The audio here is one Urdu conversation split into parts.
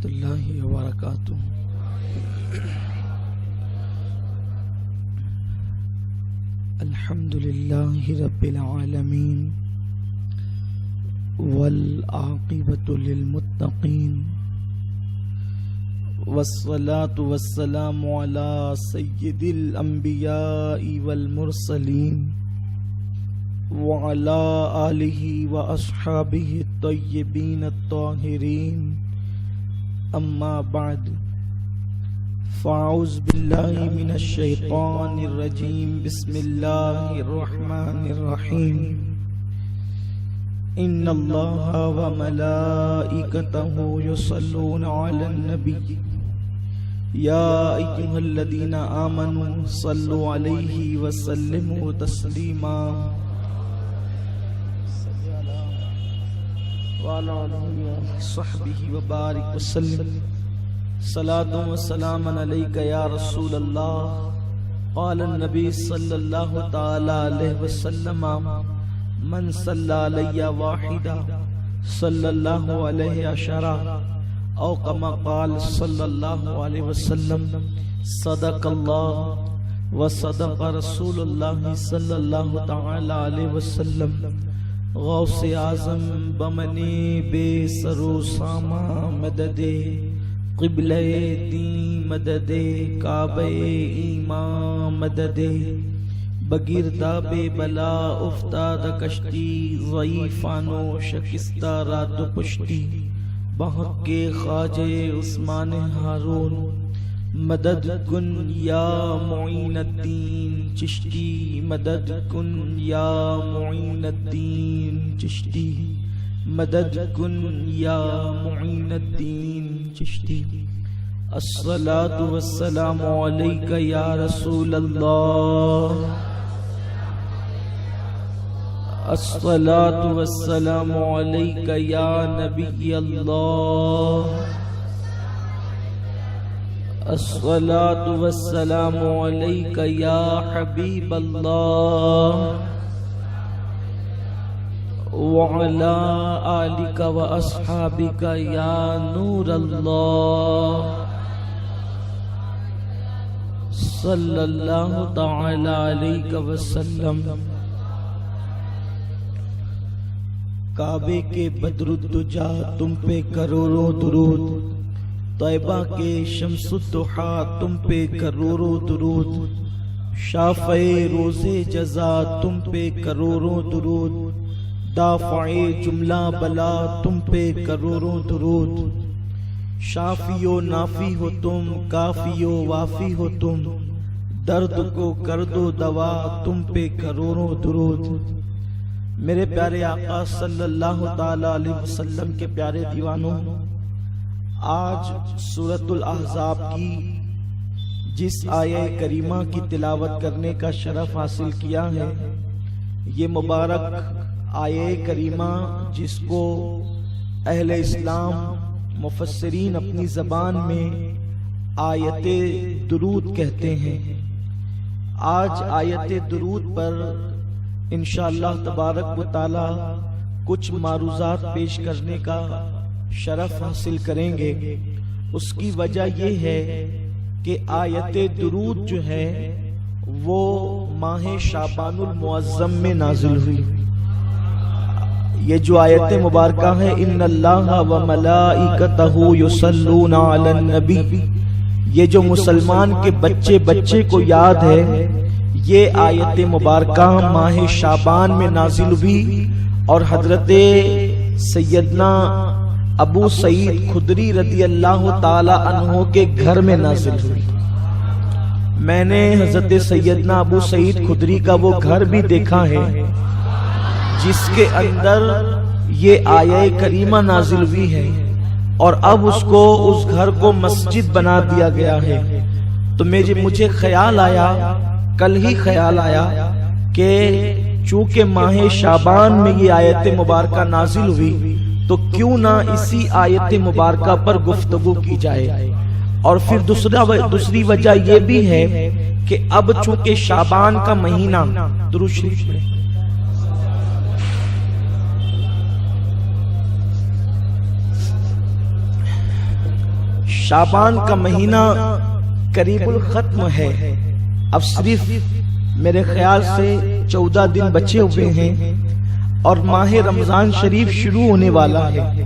اللہ وبرکاتہ۔ الحمد للہ رب العالمین والعاقبۃ للمتقین والصلاة والسلام علی سید الانبیاء والمرسلین وعلى آلہ واصحابہ الطیبین الطاہرین، اما بعد فاعوذ باللہ من الشیطان الرجیم، بسم اللہ الرحمن الرحیم۔ ان اللہ وملائکتہ یصلون علی النبی یا ایھا الذین آمنوا صلوا علیہ وسلموا تسلیما وعلى آلہ وصحبہ وبارک وسلم۔ صلاۃ و سلام علیک یا رسول اللہ۔ قال النبی صلی اللہ تعالی علیہ وسلم، من صلی علی واحدہ صلی اللہ علیہ عشرہ، او کما قال صلی اللہ علیہ وسلم۔ صدق اللہ و صدق رسول اللہ صلی اللہ تعالی علیہ وسلم۔ غوث اعظم بمنی بے سرو ساما مددے، قبلہ دین مددے، کعبہ ایمان مددے، بگرداب بلا افتاد کشتی، ضعیفانو شکستہ رات و پشتی، بحق کے خواجہ عثمان ہارون، مدد کن یا معین الدین چشتی، مدد کن یا معین الدین چشتی، مدد کن یا معین الدین چشتی۔ الصلاۃ والسلام علیک یا رسول اللہ، الصلاۃ والسلام علیک یا نبی اللہ، الصلاۃ والسلام علیک یا حبیب اللہ، وعلی آلک و اصحابک یا نور اللہ، صلی اللہ تعالی علیہ وسلم۔ کعبے کے بدر الدجا تم پہ کروڑوں درود، طیبہ کے شمس الضحیٰ تم پہ کروڑوں درود، شافع روز جزا تم پہ کروڑوں درود، دافع جملہ بلا تم پہ کروڑوں درود، شافی و نافی ہو تم، کافی و وافی ہو تم، درد کو کر دو دوا تم پہ کروڑوں درود۔ میرے پیارے آقا صلی اللہ تعالی علیہ وسلم کے پیارے دیوانوں، آج سورۃ الاحزاب کی جس آیہ کریمہ کی تلاوت کرنے کا شرف حاصل کیا ہے، یہ مبارک آیہ کریمہ جس کو اہل اسلام مفسرین اپنی زبان میں آیت درود کہتے ہیں۔ آج آیت درود پر انشاءاللہ تبارک و تعالی کچھ معروضات پیش کرنے کا شرف حاصل کریں گے۔ اس کی وجہ یہ ہے کہ آیت درود جو ہے وہ ماہ شعبان المعظم میں نازل ہوئی۔ یہ جو آیت مبارکہ ہے، ان اللہ و ملائکتہ یصلون علی النبی، یہ جو مسلمان کے بچے کو یاد ہے، یہ آیت مبارکہ ماہ شعبان میں نازل ہوئی اور حضرت سیدنا ابو سعید خدری رضی اللہ تعالی عنہ کے گھر میں نازل ہوئی۔ میں نے حضرت سیدنا ابو سعید خدری کا وہ گھر بھی دیکھا ہے جس کے اندر یہ آیہ کریمہ نازل ہوئی ہے، اور اب اس گھر کو مسجد بنا دیا گیا ہے۔ تو مجھے خیال آیا، کل ہی خیال آیا کہ چونکہ ماہ شعبان میں یہ آیت مبارکہ نازل ہوئی، تو کیوں نہ اسی آیت مبارکہ پر گفتگو کی جائے۔ اور پھر دوسری وجہ یہ بھی ہے کہ اب چونکہ شعبان کا مہینہ، درود شریف میں شعبان کا مہینہ قریب الختم ہے، اب صرف میرے خیال سے 14 دن بچے ہوئے ہیں اور ماہ رمضان شریف شروع ہونے والا ہے۔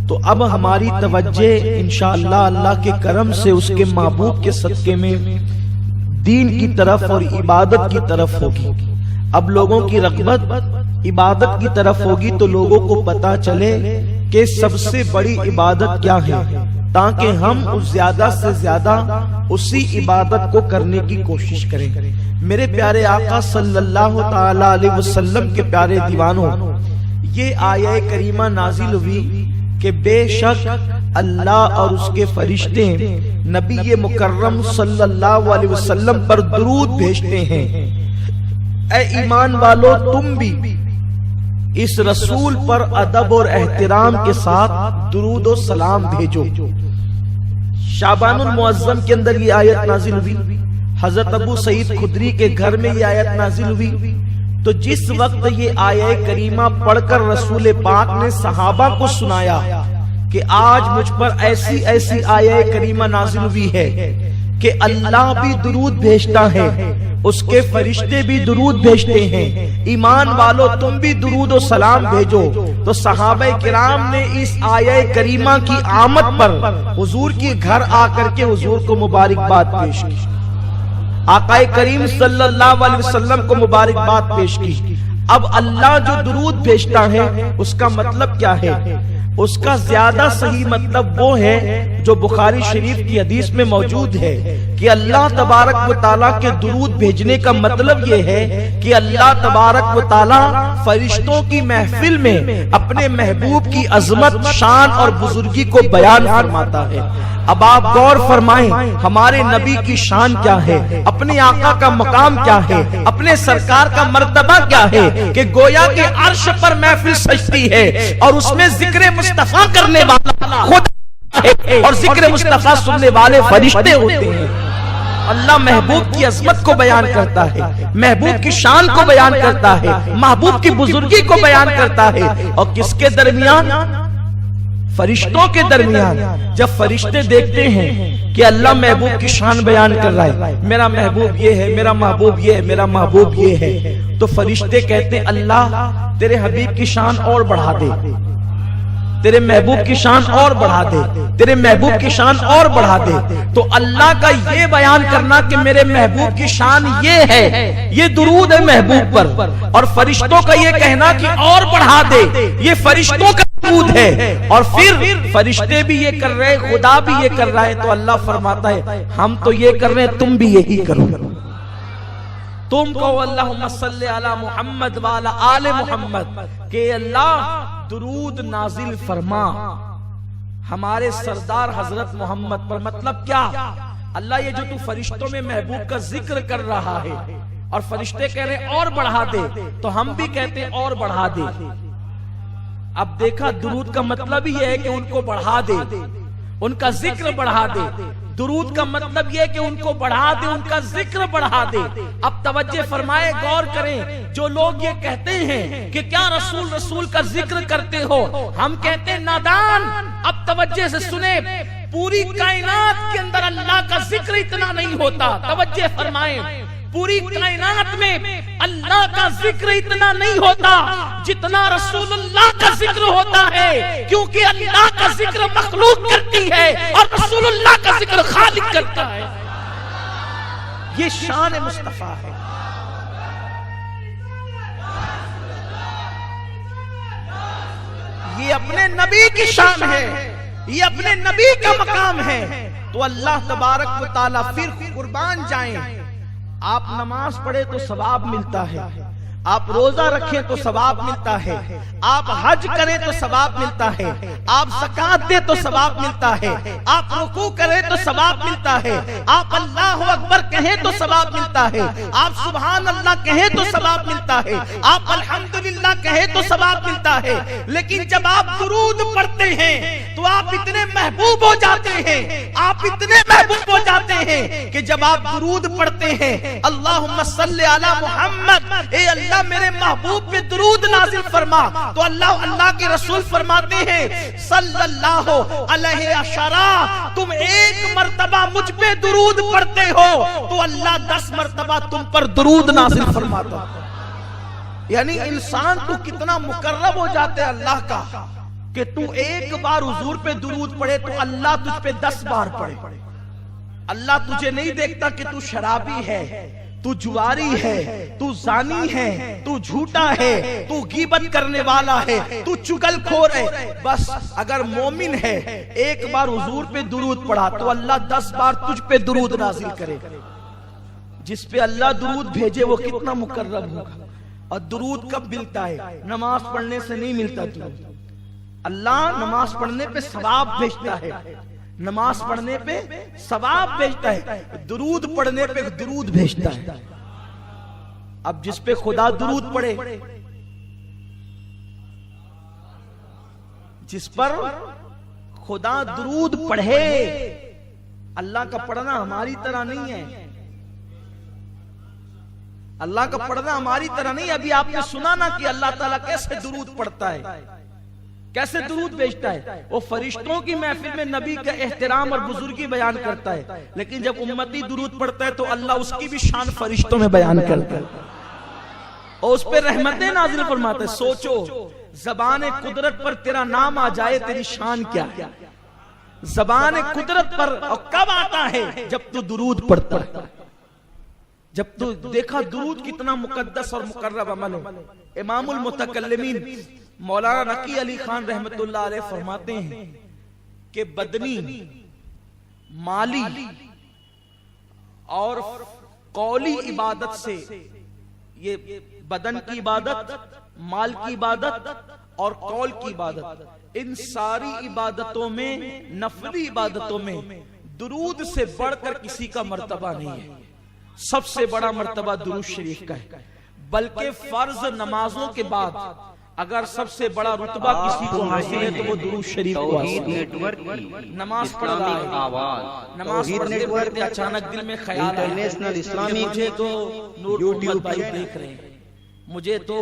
تو اب ہماری توجہ انشاءاللہ اللہ کے کرم سے اس کے محبوب کے صدقے میں دین کی طرف اور عبادت کی طرف ہوگی۔ اب لوگوں کی رغبت عبادت کی طرف ہوگی تو لوگوں کو پتا چلے کہ سب سے بڑی عبادت کیا ہے، تاکہ ہم زیادہ سے زیادہ اسی عبادت کو کرنے کی کوشش کریں۔ میرے پیارے آقا صلی اللہ تعالی علیہ وسلم کے پیارے دیوانوں، یہ آیہ کریمہ نازل ہوئی کہ بے شک اللہ اور اس کے فرشتے نبی مکرم صلی اللہ علیہ وسلم پر درود بھیجتے ہیں۔ اے ایمان والو، تم بھی اس رسول پر ادب اور احترام کے ساتھ درود و سلام بھیجو۔ شعبان المعظم کے اندر یہ آیت نازل ہوئی، حضرت ابو سعید خدری کے گھر میں یہ آیت نازل ہوئی۔ تو جس وقت یہ آیہ کریمہ پڑھ کر رسول پاک نے صحابہ کو سنایا کہ آج مجھ پر ایسی ایسی آیہ کریمہ نازل ہوئی ہے کہ اللہ بھی درود بھیجتا ہے، اس کے فرشتے بھی درود بھیجتے ہیں، ایمان والو تم بھی درود و سلام بھیجو۔ تو صحابہ کرام نے اس آیہ کریمہ کی آمد پر حضور کے گھر آ کر کے حضور کو مبارکباد پیش کی، آقا کریم صلی اللہ علیہ وسلم کو مبارکباد پیش کی۔ اب اللہ جو درود بھیجتا ہے اس کا مطلب کیا ہے؟ اس کا زیادہ صحیح مطلب وہ ہے جو بخاری شریف کی حدیث میں موجود ہے کہ اللہ تبارک و تعالیٰ کے درود بھیجنے کا مطلب یہ ہے کہ اللہ تبارک و تعالیٰ فرشتوں کی محفل میں اپنے محبوب کی عظمت، شان اور بزرگی کو بیان فرماتا ہے۔ اب آپ غور فرمائیں ہمارے نبی کی شان کیا ہے، اپنے آقا کا مقام کیا ہے، اپنے سرکار کا مرتبہ کیا ہے کہ گویا کہ عرش پر محفل سجتی ہے اور اس میں ذکر مصطفیٰ کرنے والا خود اور ذکر مصطفیٰ سننے والے فرشتے ہوتے ہیں۔ اللہ محبوب کی عظمت کو بیان کرتا ہے، محبوب کی شان کو بیان کرتا ہے، محبوب کی بزرگی کو بیان کرتا ہے، اور کس کے درمیان؟ فرشتوں کے درمیان۔ جب فرشتے دیکھتے ہیں کہ اللہ محبوب کی شان بیان کر رہا ہے، میرا محبوب یہ ہے، میرا محبوب یہ ہے، میرا محبوب یہ ہے، تو فرشتے کہتے ہیں اللہ تیرے حبیب کی شان اور بڑھا دے، تیرے محبوب کی شان اور بڑھا دے، تیرے محبوب کی شان اور بڑھا دے۔ تو اللہ کا یہ بیان کرنا کہ میرے محبوب کی شان یہ ہے، یہ درود ہے محبوب پر، اور فرشتوں کا یہ کہنا کہ اور بڑھا دے، یہ فرشتوں کا درود ہے، اور پھر فرشتے بھی یہ کر رہے، خدا بھی یہ کر رہا ہے، تو اللہ فرماتا ہے ہم تو یہ کر رہے ہیں، تم بھی یہی کرو۔ تم کہو اللہم صلی علی محمد وعلی آل محمد کہ اللہ درود نازل فرما ہمارے سردار حضرت محمد پر۔ مطلب کیا؟ اللہ یہ جو تو فرشتوں میں محبوب کا ذکر کر رہا ہے اور فرشتے کہہ رہے اور بڑھا دے، تو ہم بھی کہتے ہیں اور بڑھا دے۔ اب دیکھا درود کا مطلب یہ ہے کہ ان کو بڑھا دے، ان کا ذکر بڑھا دے۔ درود کا مطلب یہ کہ ان کو بڑھا دے، ان کا ذکر بڑھا دے۔ اب توجہ فرمائے، غور کریں، جو لوگ یہ کہتے ہیں کہ کیا رسول کا ذکر کرتے ہو، ہم کہتے ہیں نادان۔ اب توجہ سے سنیں، پوری کائنات کے اندر اللہ کا ذکر اتنا نہیں ہوتا۔ توجہ فرمائیں، پوری کائنات میں اللہ کا ذکر اتنا نہیں ہوتا جتنا رسول اللہ کا ذکر ہوتا ہے، کیونکہ اللہ کا ذکر مخلوق کرتی ہے اور رسول اللہ کا ذکر خالق کرتا ہے۔ یہ شان مصطفیٰ ہے۔ یہ اپنے نبی کی شان ہے، یہ اپنے نبی کا مقام ہے۔ تو اللہ تبارک و تعالیٰ پھر قربان جائیں، آپ نماز پڑھے تو ثواب ملتا ہے، آپ روزہ رکھیں تو ثواب ملتا ہے، آپ حج کریں تو ثواب ملتا ہے، آپ زکات دیں تو ثواب ملتا ہے، آپ رکوع کریں تو ثواب ملتا ہے، آپ اللہ اکبر کہیں تو ثواب ملتا ہے، آپ سبحان اللہ کہیں تو ثواب ملتا ہے، آپ الحمدللہ کہیں تو ثواب ملتا ہے۔ لیکن جب آپ درود پڑھتے ہیں تو تو آپ اتنے محبوب ہو جاتے ہیں، آپ اتنے محبوب ہو جاتے ہیں کہ جب آپ درود پڑھتے ہیں اللہم صلی علی محمد، اے اللہ میرے محبوب پہ درود نازل فرما، تو اللہ کے رسول فرماتے ہیں صلی اللہ علیہ وسلم، تم ایک مرتبہ مجھ پہ درود پڑھتے ہو تو اللہ 10 مرتبہ تم پر درود نازل فرماتا۔ یعنی انسان تو کتنا مقرب ہو جاتا ہے اللہ کا کہ تو ایک بار حضور پہ درود پڑھے تو اللہ تجھ پہ 10 بار پڑھے۔ اللہ تجھے نہیں دیکھتا کہ تو شرابی ہے، تو جواری ہے، تو زانی ہے، تو جھوٹا ہے، تو غیبت کرنے والا ہے، تو چگل کھور ہے۔ بس اگر مومن ہے ایک بار حضور پہ درود پڑھا تو اللہ 10 بار تجھ پہ درود نازل کرے۔ جس پہ اللہ درود بھیجے وہ کتنا مقرب ہوگا۔ اور درود کب ملتا ہے؟ نماز پڑھنے سے نہیں ملتا درود۔ اللہ نماز پڑھنے پہ ثواب بھیجتا ہے، نماز پڑھنے پہ ثواب بھیجتا ہے، درود پڑھنے پہ درود بھیجتا ہے۔ اب جس پہ خدا درود پڑھے، جس پر خدا درود پڑھے، اللہ کا پڑھنا ہماری طرح نہیں ہے، اللہ کا پڑھنا ہماری طرح نہیں۔ ابھی آپ نے سنا نا کہ اللہ تعالیٰ کیسے درود پڑھتا ہے، کیسے درود بھیجتا ہے۔ وہ فرشتوں کی محفل میں نبی کا احترام اور بزرگی بیان کرتا ہے، لیکن جب امتی درود پڑھتا ہے تو اللہ اس کی بھی شان فرشتوں میں بیان کرتا ہے اور اس پہ رحمتیں نازل فرماتا ہے۔ سوچو زبان قدرت پر تیرا نام آ جائے تیری شان کیا ہے۔ زبان قدرت پر اور کب آتا ہے؟ جب تو درود پڑھتا ہے، جب تو دیکھا درود کتنا مقدس اور مقرب عمل ہے۔ امام المتکلمین مولانا نقی علی خان رحمت اللہ علیہ فرماتے ہیں کہ بدنی، مالی اور قولی عبادت سے، یہ بدن کی عبادت، مال کی عبادت اور قول کی عبادت، ان ساری عبادتوں میں، نفلی عبادتوں میں درود سے بڑھ کر کسی کا مرتبہ نہیں ہے۔ سب سے بڑا مرتبہ درود شریف کا ہے، بلکہ فرض نمازوں کے بعد اگر سب سے بڑا رتبہ کسی کو حاصل ہے تو وہ درود شریف کو حاصل ہے۔ نماز پڑھ رہا ہے، نماز پڑھتے پڑھتے اچانک دل میں خیال آیا کہ مجھے تو نور محمد بھائی دیکھ رہے ہیں، مجھے تو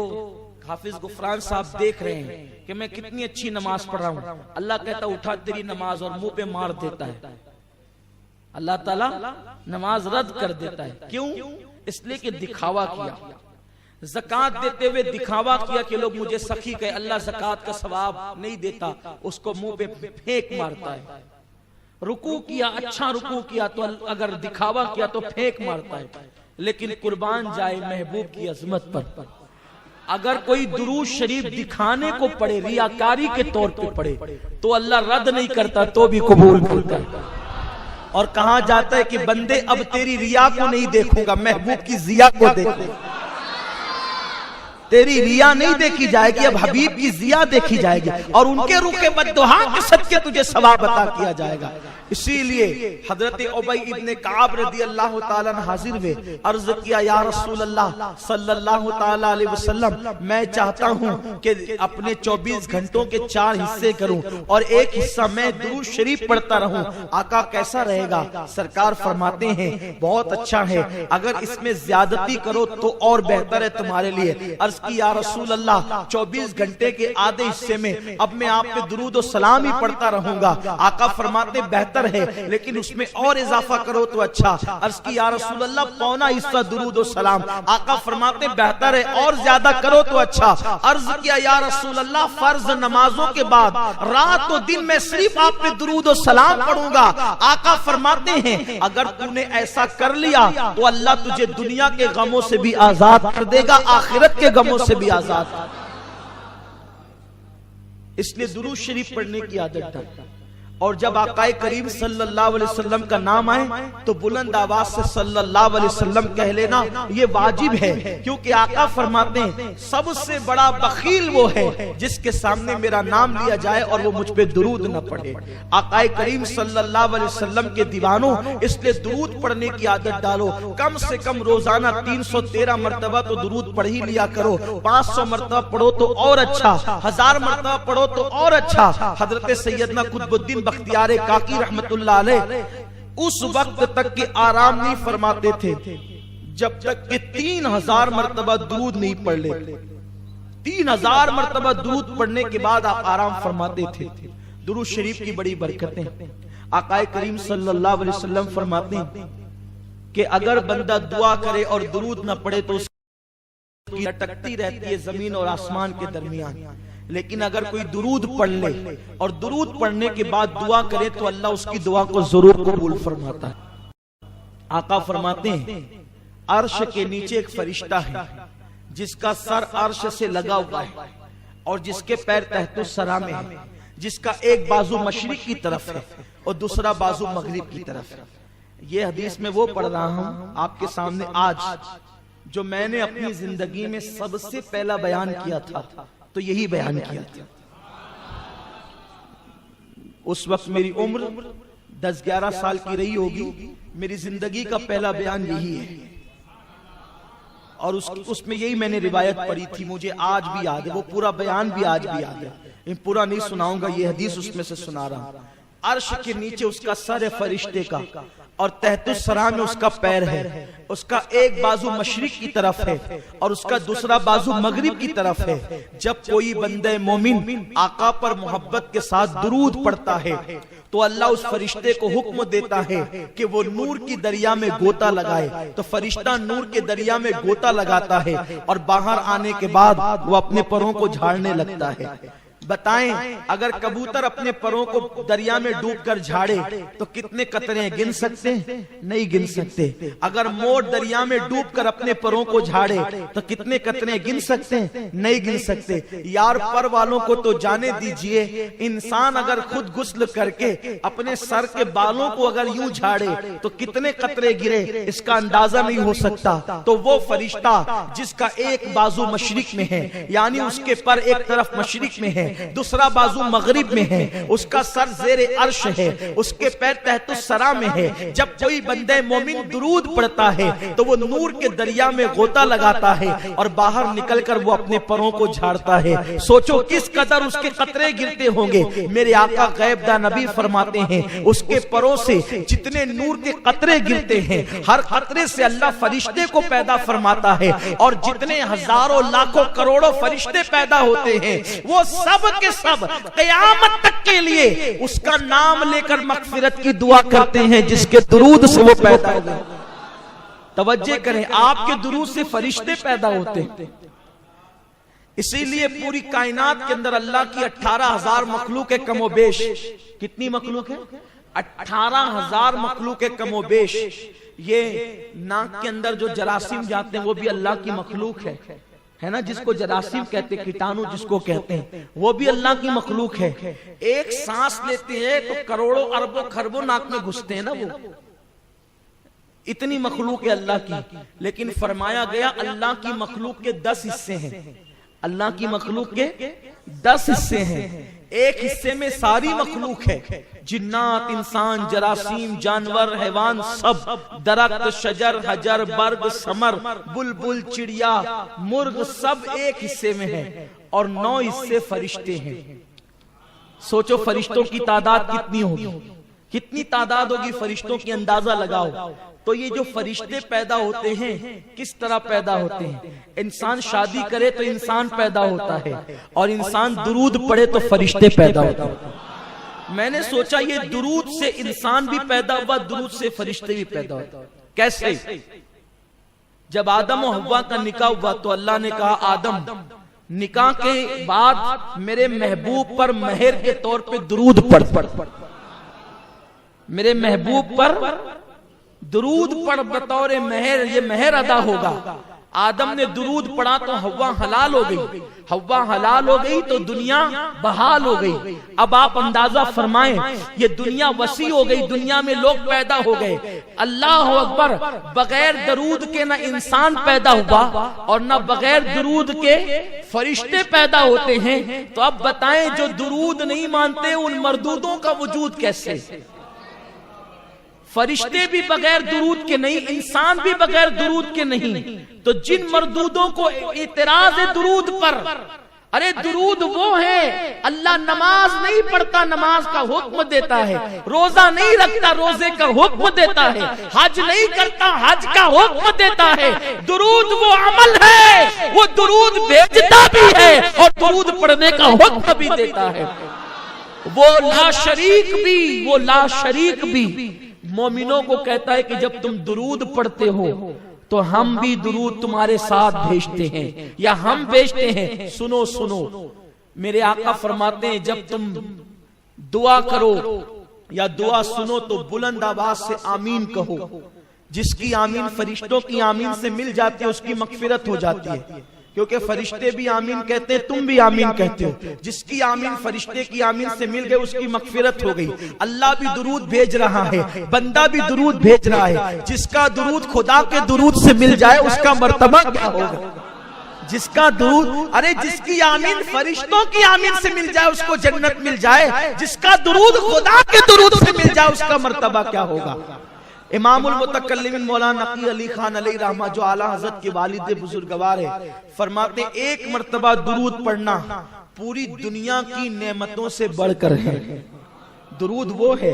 حافظ غفران صاحب دیکھ رہے ہیں کہ میں کتنی اچھی نماز پڑھ رہا ہوں۔ اللہ کہتا اٹھا تیری نماز، اور منہ پہ مار دیتا ہے۔ اللہ تعالیٰ نماز رد کر دیتا ہے۔ کیوں؟ اس لیے کہ دکھاوا کیا، زکات دیتے ہوئے دکھاوا کیا کہ لوگ مجھے سخی کہے۔ اللہ زکات کا ثواب نہیں دیتا، اس کو منہ پہ پھینک مارتا ہے۔ رکوع کیا، اچھا رکوع کیا تو اگر دکھاوا کیا تو پھینک مارتا ہے۔ لیکن قربان جائے محبوب کی عظمت پر، اگر کوئی درود شریف دکھانے کو پڑھے، ریاکاری کے طور پہ پڑھے، تو اللہ رد نہیں کرتا تو بھی قبول کرتا ہے۔ اور کہا جاتا ہے کہ بندے اب تیری ریا کو نہیں دیکھوں گا، محبوب کی ضیا کو دیکھوں گا۔ تیری ریا نہیں دیکھی جائے گی، اب حبیب کی ضیا دیکھی جائے گی، اور ان کے روح کے بددعا کے صدقے تجھے ثواب عطا کیا جائے گا۔ اسی لیے حضرت ابی ابن کعب رضی اللہ تعالیٰ عنہ حاضر ہوئے، عرض کیا یا رسول اللہ صلی اللہ تعالیٰ علیہ وسلم، میں چاہتا ہوں کہ اپنے 24 گھنٹوں کے 4 حصے کروں اور ایک حصہ میں درود شریف پڑھتا رہوں، آقا کیسا رہے گا؟ سرکار فرماتے ہیں بہت اچھا ہے، اگر اس میں زیادتی کرو تو اور بہتر ہے تمہارے لیے۔ عرض کی یا رسول اللہ 24 گھنٹے کے آدھے حصے میں اب میں آپ پہ درود و سلام ہی پڑھتا رہوں گا۔ آقا فرماتے بہتر ہے، لیکن اس میں اور اضافہ کرو تو اچھا۔ عرض کی یا رسول اللہ پونا حصہ درود و سلام۔ آقا فرماتے بہتر ہے، اور زیادہ کرو تو اچھا۔ عرض کیا یا رسول اللہ فرض نمازوں کے بعد رات و دن میں صرف آپ پہ درود و سلام پڑھوں گا۔ آقا فرماتے ہیں اگر تو نے ایسا کر لیا تو اللہ تجھے دنیا کے غموں سے بھی آزاد کر دے گا، آخرت کے غموں سے بھی آزاد۔ اس لیے درود شریف پڑھنے کی عادت ڈال۔ اور جب آقا کریم صلی اللہ علیہ وسلم کا نام آئے تو بلند آواز سے صلی اللہ علیہ وسلم کہہ لینا یہ واجب ہے، کیونکہ آقا فرماتے ہیں سب سے بڑا بخیل وہ ہے جس کے سامنے میرا نام لیا جائے اور وہ مجھ پہ درود نہ پڑھے۔ آقا کریم صلی اللہ علیہ وسلم کے دیوانوں، اس لیے درود پڑھنے کی عادت ڈالو، کم سے کم روزانہ 313 مرتبہ تو درود پڑھ ہی لیا کرو، 500 مرتبہ پڑھو تو اور اچھا، 1000 مرتبہ پڑھو تو اور اچھا۔ حضرت سیدنا قطب الدین بختیار کاکی رحمت اللہ علیہ اس وقت تک کہ آرام نہیں فرماتے تھے جب تک کہ 3000 مرتبہ درود نہیں پڑھ لیتے۔ 3000 مرتبہ درود پڑھنے کے بعد آپ آرام فرماتے تھے۔ درود شریف کی بڑی برکتیں، آقا کریم صلی اللہ علیہ وسلم فرماتے ہیں کہ اگر بندہ دعا کرے اور درود نہ پڑھے تو اس کی لٹکتی رہتی ہے زمین اور آسمان کے درمیان، لیکن اگر کوئی درود پڑھ لے اور درود پڑھنے کے بعد دعا کرے تو اللہ اس کی دعا کو ضرور قبول فرماتا ہے۔ آقا فرماتے ہیں عرش کے نیچے ایک فرشتہ ہے جس کا سر عرش سے لگا ہوا ہے اور جس کے پیر تحت الثری میں ہے، جس کا ایک بازو مشرق کی طرف ہے اور دوسرا بازو مغرب کی طرف ہے۔ یہ حدیث میں وہ پڑھ رہا ہوں آپ کے سامنے آج جو میں نے اپنی زندگی میں سب سے پہلا بیان کیا تھا تو یہی بیان کیا تھا۔ اس وقت میری عمر 10-11 سال کی رہی ہوگی، میری زندگی کا پہلا بیان یہی ہے اور اس میں یہی میں نے روایت پڑھی تھی، مجھے آج بھی یاد ہے، وہ پورا بیان بھی آج بھی یاد ہے، پورا نہیں سناؤں گا، یہ حدیث اس میں سے سنا رہا ہوں۔ عرش کے نیچے اس کا سر ہے فرشتے کا اور تحت الثری میں اس کا پیر ہے، اس کا ایک بازو مشرق کی طرف ہے اور اس کا دوسرا بازو مغرب کی طرف ہے۔ جب کوئی بندہ مومن آقا پر محبت کے ساتھ درود پڑھتا ہے تو اللہ اس فرشتے کو حکم دیتا ہے کہ وہ نور کی دریا میں گوتا لگائے، تو فرشتہ نور کے دریا میں گوتا لگاتا ہے اور باہر آنے کے بعد وہ اپنے پروں کو جھاڑنے لگتا ہے۔ بتائیں اگر کبوتر اپنے پروں کو دریا میں ڈوب کر جھاڑے تو کتنے قطرے گن سکتے ہیں؟ نہیں گن سکتے۔ اگر مور دریا میں ڈوب کر اپنے پروں کو جھاڑے تو کتنے قطرے گن سکتے ہیں؟ نہیں گن سکتے۔ یار پر والوں کو تو جانے دیجئے، انسان اگر خود غسل کر کے اپنے سر کے بالوں کو اگر یوں جھاڑے تو کتنے قطرے گرے اس کا اندازہ نہیں ہو سکتا۔ تو وہ فرشتہ جس کا ایک بازو مشرق میں ہے، یعنی اس کے پر ایک طرف مشرق میں ہے، دوسرا بازو مغرب میں ہے، اس کا سر زیر عرش ہے، اس کے پیر تحت الثری میں ہے۔ جب کوئی بندہ مومن درود پڑھتا ہے تو وہ نور کے دریا میں غوطہ لگاتا ہے اور باہر نکل کر وہ اپنے پروں کو جھاڑتا ہے۔ سوچو کس قدر اس کے قطرے گرتے ہوں گے۔ میرے آقا غیب دا نبی فرماتے ہیں اس کے پروں سے جتنے نور کے قطرے گرتے ہیں، ہر قطرے سے اللہ فرشتے کو پیدا فرماتا ہے، اور جتنے ہزاروں لاکھوں کروڑوں فرشتے پیدا ہوتے ہیں وہ سب کے سب قیامت تک کے لیے اس کا نام لے کر مغفرت کی دعا کرتے ہیں جس کے درود سے وہ پیدا ہوتے ہیں۔ توجہ کریں، آپ کے درود سے فرشتے پیدا ہوتے ہیں۔ اسی لیے پوری کائنات کے اندر اللہ کی 18,000 مخلوق کم و بیش، کتنی مخلوق ہے؟ 18,000 مخلوق کم و بیش۔ یہ ناک کے اندر جو جراثیم جاتے ہیں وہ بھی اللہ کی مخلوق ہے نا، جس کو جراثیم کہتے ہیں، کیٹانو جس کو کہتے ہیں، وہ بھی اللہ کی مخلوق ہے۔ ایک سانس لیتے ہیں تو کروڑوں اربوں خربوں ناک میں گھستے ہیں نا، وہ اتنی مخلوق ہے اللہ کی۔ لیکن فرمایا گیا اللہ کی مخلوق کے 10 حصے ہیں، اللہ کی مخلوق کے 10 حصے ہیں، ایک حصے میں ساری مخلوق ہے، جنات، انسان، جراثیم، جانور، حیوان، سب، درخت، شجر، حجر، برگ، ثمر، بلبل، چڑیا، مرغ، سب ایک حصے میں ہیں، اور 9 حصے فرشتے ہیں۔ سوچو فرشتوں کی تعداد کتنی ہوگی، کتنی تعداد ہوگی فرشتوں کی، اندازہ لگاؤ۔ تو یہ جو فرشتے پیدا ہوتے ہیں کس طرح پیدا ہوتے ہیں؟ انسان شادی کرے تو انسان پیدا ہوتا ہے، اور انسان درود پڑھے تو فرشتے پیدا ہوتے ہیں۔ میں نے سوچا یہ درود سے انسان بھی پیدا ہوا، درود سے فرشتے بھی پیدا ہوتے، کیسے؟ جب آدم و حوا کا نکاح ہوا تو اللہ نے کہا آدم نکاح کے بعد میرے محبوب پر مہر کے طور پہ درود پڑھ، میرے محبوب پر درود پڑھ بطور مہر، یہ مہر ادا ہوگا۔ آدم نے درود پڑھا تو ہوا حلال ہو گئی، ہوا حلال ہو گئی تو دنیا بحال ہو گئی۔ اب آپ اندازہ فرمائیں، یہ دنیا وسیع ہو گئی، دنیا میں لوگ پیدا ہو گئے، اللہ اکبر، بغیر درود کے نہ انسان پیدا ہوا اور نہ بغیر درود کے فرشتے پیدا ہوتے ہیں۔ تو اب بتائیں جو درود نہیں مانتے ان مردودوں کا وجود کیسے؟ فرشتے بھی بغیر درود کے نہیں، انسان بھی بغیر درود کے نہیں۔ تو جن مردودوں کو اعتراض ہے درود پر، ارے درود وہ ہے، اللہ نماز نہیں پڑھتا نماز کا حکم دیتا ہے، روزہ نہیں رکھتا روزے کا حکم دیتا ہے، حج نہیں کرتا حج کا حکم دیتا ہے۔ درود وہ عمل ہے، وہ درود بھیجتا بھی ہے اور درود پڑھنے کا حکم بھی دیتا ہے۔ وہ لا شریک بھی، وہ لا شریک بھی مومنوں کو کہتا ہے کہ جب تم درود پڑھتے ہو تو ہم بھی درود تمہارے ساتھ بھیجتے ہیں یا ہم بھیجتے ہیں۔ سنو سنو، میرے آقا فرماتے ہیں جب تم دعا کرو یا دعا سنو تو بلند آواز سے آمین کہو۔ جس کی آمین فرشتوں کی آمین سے مل جاتی ہے اس کی مغفرت ہو جاتی ہے، کیونکہ فرشتے بھی آمین کہتے ہیں، تم بھی آمین کہتے ہو۔ جس کی آمین فرشتے کی آمین سے مل گئے اس کی مغفرت ہو گئی۔ اللہ بھی درود بھیج رہا ہے، بندہ بھی درود بھیج رہا ہے۔ جس کا درود خدا کے درود سے مل جائے اس کا مرتبہ کیا ہوگا؟ جس کا درود، ارے جس کی آمین فرشتوں کی آمین سے مل جائے اس کو جنت مل جائے، جس کا درود خدا کے درود سے مل جائے اس کا مرتبہ کیا ہوگا؟ امام المتکلمین مولانا نقی علی خان علیہ رحمہ جو اعلیٰ حضرت کے والد بزرگوار ہے، فرماتے ہیں ایک مرتبہ درود پڑھنا پوری دنیا کی نعمتوں سے بڑھ کر ہے۔ درود وہ ہے،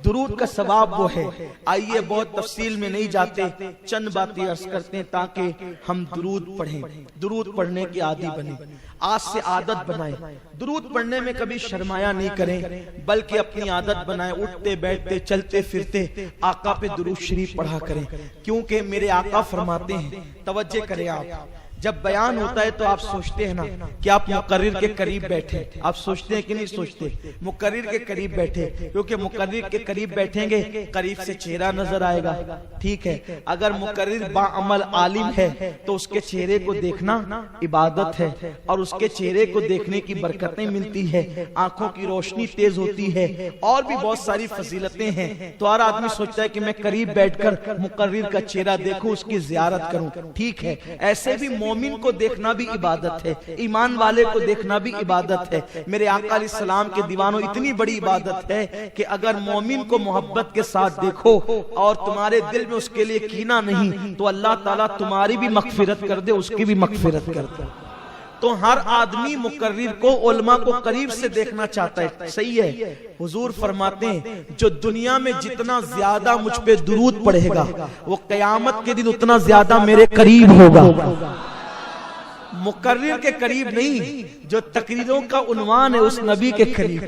درود کا ثواب وہ ہے۔ آئیے بہت تفصیل میں نہیں جاتے، چند باتیں عرض کرتے ہیں تاکہ ہم درود پڑھیں، درود پڑھنے کے عادی بنیں، آج سے عادت بنائیں۔ درود پڑھنے میں کبھی شرمایا نہیں کریں بلکہ اپنی عادت بنائیں، اٹھتے بیٹھتے چلتے پھرتے آقا پہ درود شریف پڑھا کریں، کیونکہ میرے آقا فرماتے ہیں، توجہ کریں آپ، جب بیان ہوتا ہے تو آپ سوچتے ہیں نا کہ آپ مقرر کے قریب بیٹھے، آپ سوچتے ہیں کہ نہیں سوچتے؟ مقرر کے قریب بیٹھے، کیونکہ مقرر کے قریب بیٹھیں گے قریب سے چہرہ نظر آئے گا، ٹھیک ہے؟ اگر مقرر باعمل عالم ہے تو اس کے چہرے کو دیکھنا عبادت ہے اور اس کے چہرے کو دیکھنے کی برکتیں ملتی ہے، آنکھوں کی روشنی تیز ہوتی ہے اور بھی بہت ساری فضیلتیں ہیں۔ تو ہر آدمی سوچتا ہے کہ میں قریب بیٹھ کر مقرر کا چہرہ دیکھوں، اس کی زیارت کروں، ٹھیک ہے؟ ایسے بھی مومن کو دیکھنا بھی عبادت ہے، ایمان والے کو دیکھنا بھی عبادت ہے۔ میرے آقا علیہ السلام کے دیوانوں اتنی بڑی عبادت ہے کہ اگر مومن کو محبت کے ساتھ دیکھو اور تمہارے دل میں اس کے لیے کینہ نہیں تو اللہ تعالیٰ تمہاری بھی مغفرت کر دے، اس کی بھی مغفرت کر دے۔ تو ہر آدمی مقرر کو، علماء کو قریب سے دیکھنا چاہتا ہے، صحیح ہے؟ حضور فرماتے ہیں جو دنیا میں جتنا زیادہ مجھ پہ درود پڑھے گا وہ قیامت کے دن اتنا زیادہ میرے قریب ہوگا۔ مقرر کے قریب نہیں، جو تقریروں کا عنوان ہے اس نبی کے قریب،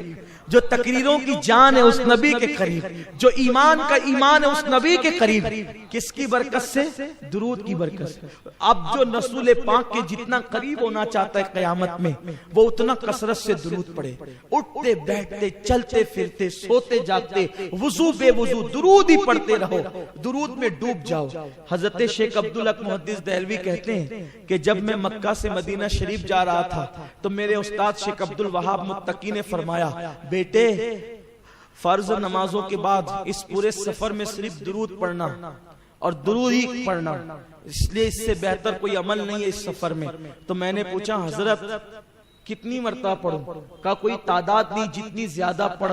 جو تقریروں کی جان ہے اس نبی کے قریب، جو ایمان کا ایمان ہے اس نبی کے قریب۔ کس کی برکت سے؟ درود کی برکت سے۔ اب جو رسول پاک کے جتنا قریب ہونا چاہتا ہے قیامت میں وہ اتنا کثرت سے درود پڑھے، اٹھتے بیٹھتے چلتے پھرتے سوتے جاگتے وضو بے وضو درود ہی پڑھتے رہو، درود میں ڈوب جاؤ۔ حضرت شیخ عبدالحق محدث دہلوی کہتے ہیں کہ جب میں مکہ سے مدینہ شریف جا رہا تھا تو میرے استاد شیخ عبدالوہاب متقی نے فرمایا، بیٹے فرض نمازوں کے بعد اس پورے سفر میں صرف درود پڑھنا اور درود ہی پڑھنا، اس لیے اس سے بہتر کوئی عمل نہیں ہے اس سفر میں۔ تو میں نے پوچھا حضرت کتنی مرتبہ پڑھوں؟ کہا کوئی تعداد نہیں، جتنی زیادہ پڑھ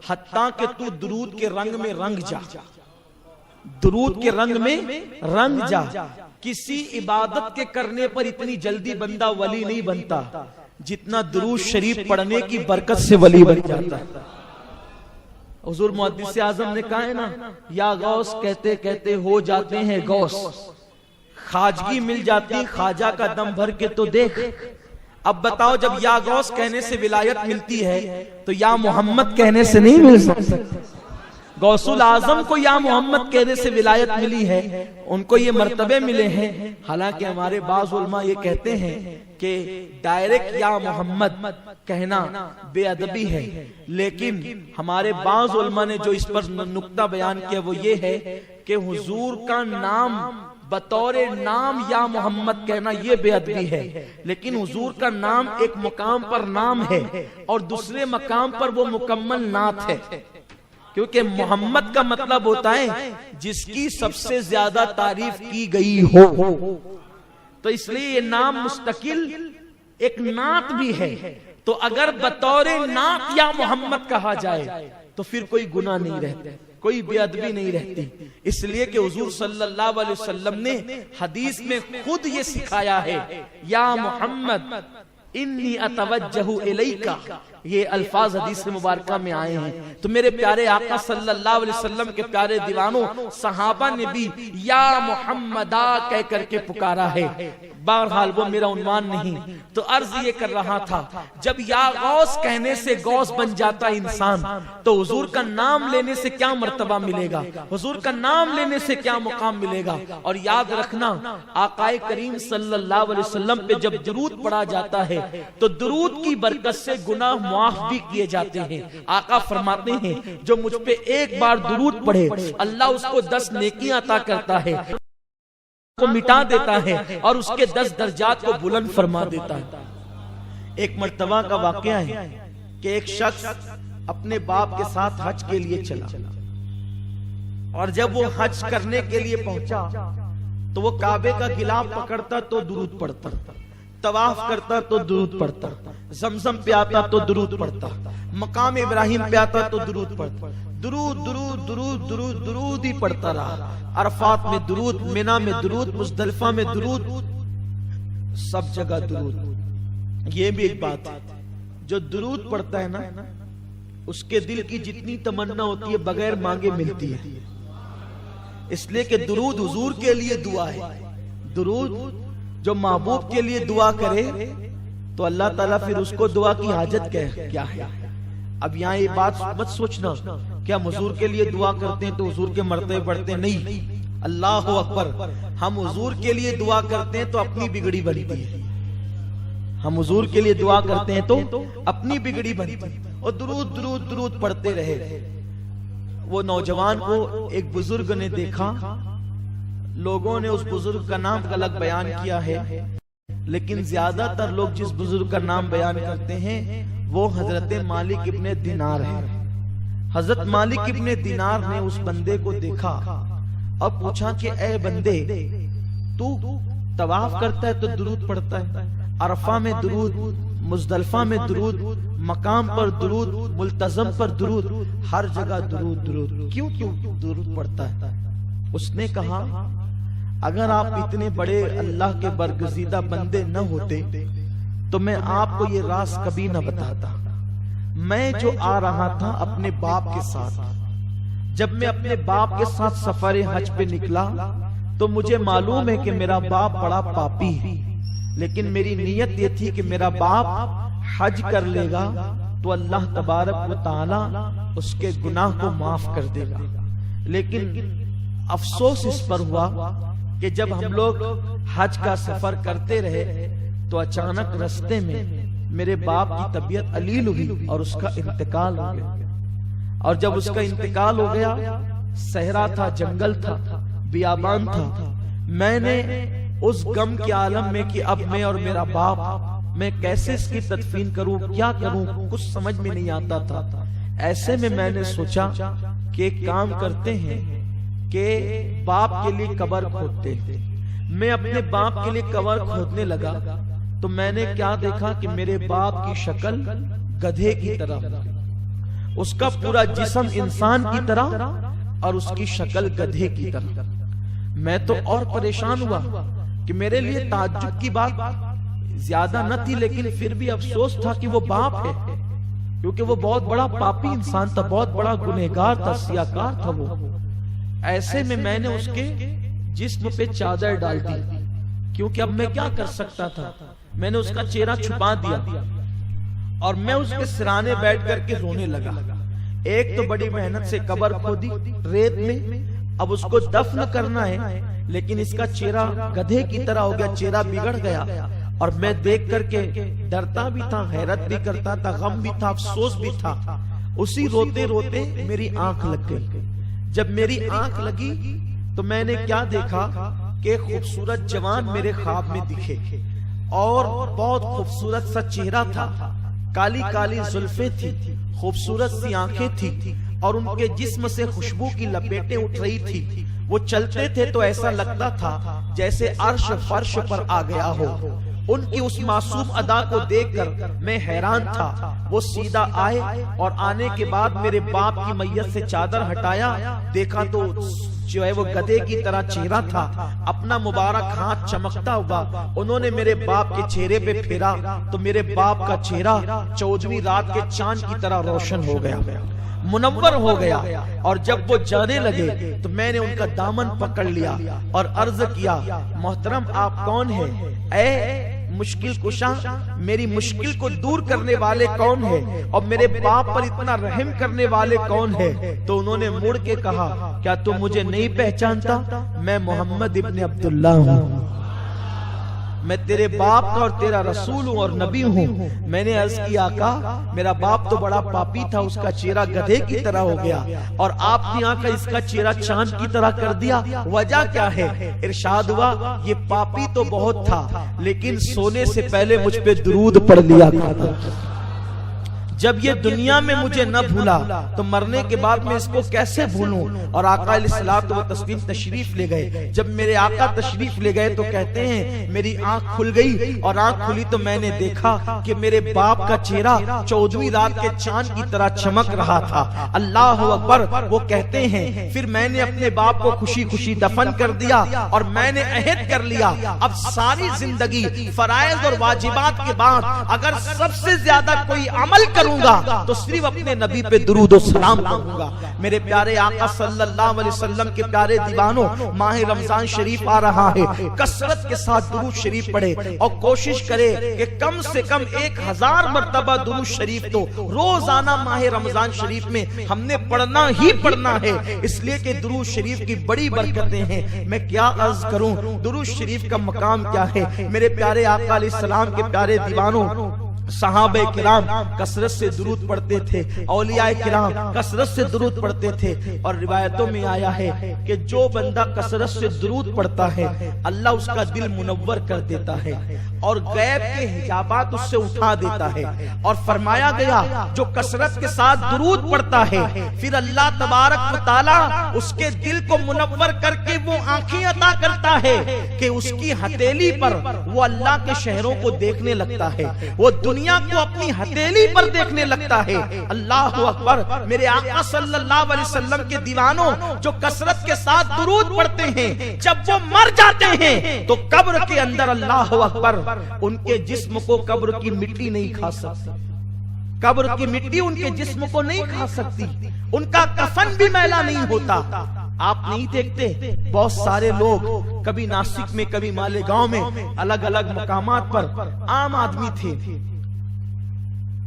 حتیٰ کہ تو درود کے رنگ میں رنگ جا، درود کے رنگ میں رنگ جا۔ کسی عبادت کے کرنے پر اتنی جلدی بندہ ولی نہیں بنتا جتنا درود شریف پڑھنے کی برکت سے ولی بن جاتا ہے۔ حضور محدث اعظم نے کہا ہے نا، یا غوث کہتے کہتے ہو جاتے ہیں غوث، خواجگی مل جاتی خواجہ کا دم بھر کے تو دیکھ۔ اب بتاؤ جب یا غوث کہنے سے ولایت ملتی ہے تو یا محمد کہنے سے نہیں مل سکتی؟ غوث العظم کو یا محمد کہنے سے ولایت ملی ہے، ان کو یہ مرتبے ملے ہیں۔ حالانکہ ہمارے بعض علماء یہ کہتے ہیں کہ ڈائریکٹ یا محمد کہنا بے ادبی ہے، لیکن ہمارے بعض علماء نے جو اس پر نقطہ بیان کیا وہ یہ ہے کہ حضور کا نام بطور نام یا محمد کہنا یہ بے ادبی ہے، لیکن حضور کا نام ایک مقام پر نام ہے اور دوسرے مقام پر وہ مکمل نعت ہے، کیونکہ محمد کا مطلب ہوتا ہے جس کی سب سے زیادہ تعریف کی گئی ہو، تو اس لیے یہ نام مستقل ایک نعت بھی ہے۔ تو اگر بطور نعت یا محمد کہا جائے تو پھر کوئی گناہ نہیں رہتا، کوئی بے ادبی نہیں رہتی، اس لیے کہ حضور صلی اللہ علیہ وسلم نے حدیث میں خود یہ سکھایا ہے، یا محمد انی اتوجہ الیکا، یہ الفاظ حدیث مبارکہ میں آئے ہیں۔ تو میرے پیارے آقا صلی اللہ علیہ وسلم کے پیارے دیوانوں، صحابہ نے بھی یا محمدہ کہہ کر کے پکارا ہے۔ بہرحال وہ میرا عنوان نہیں، تو عرض یہ کر رہا تھا، جب یا غوث کہنے سے غوث بن جاتا انسان، تو حضور کا نام لینے سے کیا مرتبہ ملے گا، حضور کا نام لینے سے کیا مقام ملے گا۔ اور یاد رکھنا، آقا کریم صلی اللہ علیہ وسلم پہ جب درود پڑھا جاتا ہے تو درود کی برکت سے گناہ معاف بھی کیے جاتے ہیں۔ آقا فرماتے ہیں جو مجھ پہ ایک بار درود پڑھے اللہ اس کو 10 نیکیاں عطا کرتا ہے، کو مٹا دیتا ہے اور اس کے 10 درجات کو بلند فرما دیتا ہے۔ ایک مرتبہ کا واقعہ ہے کہ ایک شخص اپنے باپ کے ساتھ حج کے لیے چلا، اور جب وہ حج کرنے کے لیے پہنچا تو وہ کعبے کا غلاف پکڑتا تو درود پڑھتا، طواف کرتا تو درود پڑھتا، زمزم پہ آتا تو درود پڑھتا، مقام ابراہیم پہ آتا تو درود پڑھتا، درود درود درود درود درود ہی پڑھتا رہا۔ عرفات میں درود، منی میں درود، مزدلفہ میں درود، سب جگہ درود۔ یہ بھی ایک بات ہے، جو درود پڑھتا ہے نا، اس کے دل کی جتنی تمنا ہوتی ہے بغیر مانگے ملتی ہے، اس لیے کہ درود حضور کے لیے دعا ہے۔ درود جو محبوب کے لیے دعا کرے تو اللہ تعالیٰ پھر اس کو دعا کی حاجت کیا ہے۔ اب یہاں یہ بات مت سوچنا کہ ہم حضور کے لیے دعا کرتے ہیں تو حضور کے مرتبے بڑھتے، نہیں، اللہ اکبر، ہم حضور کے لیے دعا کرتے ہیں تو اپنی بگڑی بنتی ہے، ہم حضور کے لیے دعا کرتے ہیں تو اپنی بگڑی بنتی ہے۔ اور درود درود درود پڑھتے رہے۔ وہ نوجوان کو ایک بزرگ نے دیکھا، لوگوں نے اس بزرگ کا نام غلط بیان کیا ہے، لیکن زیادہ تر لوگ جس بزرگ کا نام بیان کرتے ہیں وہ حضرت مالک ابن دینار ہے۔ حضرت مالک ابن دینار نے اس بندے کو دیکھا اور پوچھا کہ اے بندے، تو طواف کرتا ہے تو درود پڑھتا ہے، عرفہ میں درود، مزدلفہ میں درود، مقام پر درود، ملتزم پر درود، ہر جگہ درود درود، کیوں درود پڑھتا ہے؟ اس نے کہا اگر آپ اتنے بڑے اللہ کے برگزیدہ بندے نہ ہوتے تو میں آپ کو یہ راز کبھی نہ بتاتا۔ میں جو آ رہا تھا اپنے باپ کے ساتھ، جب میں اپنے باپ کے ساتھ سفر حج پہ نکلا تو مجھے معلوم ہے کہ میرا باپ بڑا پاپی ہے، لیکن میری نیت یہ تھی کہ میرا باپ حج کر لے گا تو اللہ تبارک و تعالی اس کے گناہ کو معاف کر دے گا۔ لیکن افسوس اس پر ہوا کہ جب ہم لوگ حج کا سفر کرتے رہے تو اچانک رستے میں میرے باپ کی طبیعت علیل ہوئی اور اس کا انتقال ہو گیا۔ اور جب اس کا انتقال ہو گیا، صحرا تھا، جنگل تھا، بیابان تھا، میں نے اس غم کے عالم میں کہ اب میں اور میرا باپ، میں کیسے اس کی تدفین کروں، کیا کروں، کچھ سمجھ میں نہیں آتا تھا۔ ایسے میں نے سوچا کہ ایک کام کرتے ہیں کہ باپ کے لیے قبر کھودتے ہیں۔ میں اپنے باپ کے لیے قبر کھودنے لگا تو میں نے کیا دیکھا کہ میرے باپ کی شکل گدھے کی طرح، اس کا پورا جسم انسان کی طرح اور اس کی شکل گدھے کی طرح۔ میں تو اور پریشان ہوا کہ میرے لیے تعجب کی بات زیادہ نہ تھی، لیکن پھر بھی افسوس تھا کہ وہ باپ ہے، کیونکہ وہ بہت بڑا پاپی انسان تھا، بہت بڑا گنہگار تھا، سیاہکار تھا وہ۔ ایسے میں نے اس کے جسم پہ چادر ڈال دی، کیونکہ اب میں کیا کر سکتا تھا، میں نے اس کا چہرہ چھپا دیا اور میں اس کے سرانے بیٹھ کر کے رونے لگا۔ ایک تو بڑی محنت سے قبر کھودی ریت میں، اب اس کو دفن کرنا ہے، لیکن اس کا چہرہ گدھے کی طرح ہو گیا، چہرہ بگڑ گیا، اور میں دیکھ کر کے ڈرتا بھی تھا، حیرت بھی کرتا تھا، غم بھی تھا، افسوس بھی تھا۔ اسی روتے روتے میری آنکھ لگ گئی۔ جب میری آنکھ لگی تو میں نے کیا دیکھا کہ خوبصورت جوان میرے خواب میں دکھے اور بہت خوبصورت سا چہرہ تھا، کالی کالی زلفیں تھی، خوبصورت سی آنکھیں تھی اور ان کے جسم سے خوشبو کی لپیٹیں اٹھ رہی تھی۔ وہ چلتے تھے تو ایسا لگتا تھا جیسے عرش فرش پر آ گیا ہو۔ ان کی اس معصوم ادا کو دیکھ کر میں حیران تھا۔ وہ سیدھا آئے اور آنے کے بعد میرے باپ کی میت سے چادر ہٹایا، دیکھا تو جو ہے وہ گدھے کی طرح چہرہ تھا، اپنا مبارک ہاتھ چمکتا ہوا انہوں نے میرے باپ کے چہرے پہ پھیرا تو میرے باپ کا چہرہ 14ویں رات کے چاند کی طرح روشن ہو گیا، منور ہو گیا۔ اور جب وہ جانے لگے تو میں نے ان کا دامن پکڑ لیا اور عرض کیا، محترم آپ کون ہیں؟ اے مشکل کشا، میری مشکل کو دور کرنے والے کون ہیں اور میرے باپ پر اتنا رحم کرنے والے کون ہیں؟ تو انہوں نے مڑ کے کہا، کیا تم مجھے نہیں پہچانتا؟ میں محمد ابن عبداللہ ہوں، میں تیرے باپ کا اور تیرا رسول ہوں اور نبی ہوں۔ میں نے عرض کیا، آقا میرا باپ تو بڑا پاپی تھا، اس کا چہرہ گدھے کی طرح ہو گیا اور آپ نے آ کر اس کا چہرہ چاند کی طرح کر دیا، وجہ کیا ہے؟ ارشاد ہوا، یہ پاپی تو بہت تھا لیکن سونے سے پہلے مجھ پہ درود پڑھ لیا کرتا تھا۔ جب یہ دنیا میں مجھے نہ بھولا تو مرنے کے بعد میں اس کو کیسے بھولوں؟ اور آقا علیہ الصلوۃ والتسلیم تشریف لے گئے۔ جب میرے آقا تشریف لے گئے تو کہتے ہیں میری آنکھ کھل گئی اور آنکھ کھلی تو میں نے دیکھا کہ میرے باپ کا چہرہ 14ویں رات کے چاند کی طرح چمک رہا تھا۔ اللہ اکبر۔ وہ کہتے ہیں پھر میں نے اپنے باپ کو خوشی خوشی دفن کر دیا اور میں نے عہد کر لیا، اب ساری زندگی فرائض اور واجبات کے بعد اگر سب سے زیادہ کوئی عمل کروں گا تو صرف اپنے نبی پہ درود و سلام کروں گا۔ میرے پیارے آقا صلی اللہ علیہ وسلم کے پیارے دیوانوں، ماہ رمضان شریف آ رہا ہے، کثرت کے ساتھ درود شریف پڑھے اور کوشش کرے کہ کم سے کم 1000 مرتبہ درود شریف تو روزانہ ماہ رمضان شریف میں ہم نے پڑھنا ہی پڑھنا ہے، اس لیے کہ درود شریف کی بڑی برکتیں ہیں۔ میں کیا عرض کروں، درود شریف کا مقام کیا ہے؟ میرے پیارے آقا علیہ السلام کے پیارے دیوانوں، صحابہ کرام کثرت سے درود پڑھتے تھے، اولیاء کرام کثرت سے درود پڑھتے تھے، اور روایتوں میں آیا ہے کہ جو بندہ کثرت سے درود پڑھتا ہے اللہ اس کا دل منور کر دیتا ہے اور غیب کے حجابات اس سے اٹھا دیتا ہے۔ اور فرمایا گیا جو کثرت کے ساتھ درود پڑھتا ہے پھر اللہ تبارک و تعالی اس کے دل کو منور کر کے وہ آنکھیں عطا کرتا ہے کہ اس کی ہتھیلی پر وہ اللہ کے شہروں کو دیکھنے لگتا ہے، وہ دنیا کو اپنی ہتھیلی پر دیکھنے لگتا ہے۔ اللہ اکبر۔ میرے آقا صلی اللہ علیہ وسلم کے دیوانوں جو کثرت کے ساتھ درود پڑھتے ہیں جب وہ مر جاتے ہیں تو قبر کے اندر اللہ اکبر ان کے جسم کو قبر کی مٹی نہیں کھا سکتی، قبر کی مٹی ان کے جسم کو نہیں کھا سکتی، ان کا کفن بھی میلا نہیں ہوتا۔ آپ نہیں دیکھتے بہت سارے لوگ کبھی ناسک میں کبھی مالیگاؤں میں الگ الگ مقامات پر عام آدمی تھے،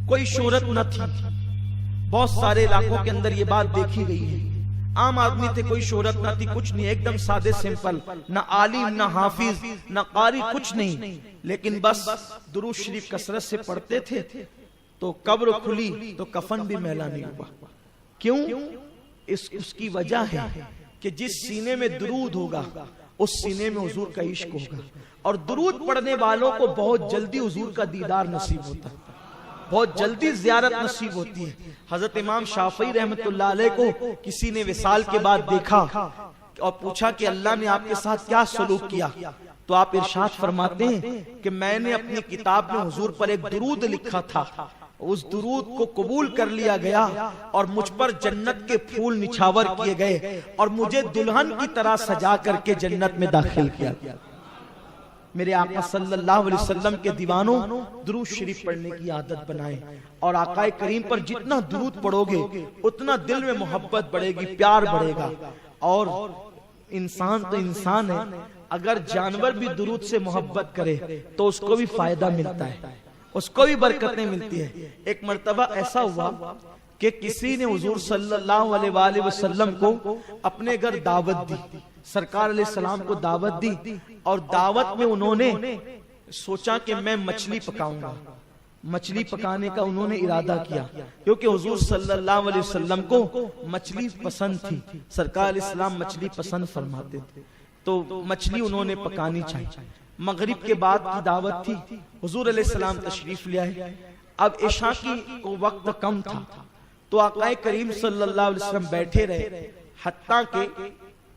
کوئی شہرت نہ تھی، بہت سارے علاقوں کے اندر یہ بات دیکھی گئی ہے، عام آدمی تھے، کوئی شہرت نہ تھی، کچھ نہیں، ایک دم سادے سمپل، نہ عالم نہ حافظ نہ قاری، کچھ نہیں، لیکن بس درود شریف کثرت سے پڑھتے تھے تو قبر کھلی تو کفن بھی میلا نہیں ہوا۔ کیوں؟ اس کی وجہ ہے کہ جس سینے میں درود ہوگا اس سینے میں حضور کا عشق ہوگا، اور درود پڑھنے والوں کو بہت جلدی حضور کا دیدار نصیب ہوتا ہے، بہت جلدی زیارت نصیب ہوتی ہے۔ حضرت امام شافعی رحمت اللہ علیہ کو کسی نے وصال کے بعد دیکھا اور پوچھا کہ اللہ نے آپ کے ساتھ کیا سلوک کیا؟ تو آپ ارشاد فرماتے ہیں کہ میں نے اپنی کتاب میں حضور پر ایک درود لکھا تھا، اس درود کو قبول کر لیا گیا اور مجھ پر جنت کے پھول نچھاور کیے گئے اور مجھے دلہن کی طرح سجا کر کے جنت میں داخل کیا گیا۔ میرے آقا صلی اللہ علیہ وسلم کے دیوانوں درود شریف پڑھنے کی عادت بنائیں، اور آقا کریم پر جتنا درود پڑھو گے اتنا دل میں محبت بڑھے گی، پیار بڑھے گا۔ اور انسان تو انسان ہے، اگر جانور بھی درود سے محبت کرے تو اس کو بھی فائدہ ملتا ہے، اس کو بھی برکتیں ملتی ہیں۔ ایک مرتبہ ایسا ہوا کہ کسی نے حضور صلی اللہ علیہ وآلہ وسلم کو اپنے گھر دعوت دی، سرکار علیہ السلام کو دعوت دی، اور دعوت میں انہوں نے سوچا کہ میں مچھلی پکاؤں گا، مچھلی پکانے کا انہوں نے ارادہ کیا، کیونکہ حضور صلی اللہ علیہ وسلم کو مچھلی پسند تھی، سرکار علیہ السلام مچھلی پسند فرماتے تھے۔ تو مچھلی انہوں نے پکانی چاہیے. مغرب کے بعد کی دعوت تھی, حضور علیہ السلام تشریف لے آئے. اب عشاء کی وقت کم تھا تو آقا کریم صلی اللہ علیہ وسلم بیٹھے رہے, حتیٰ کہ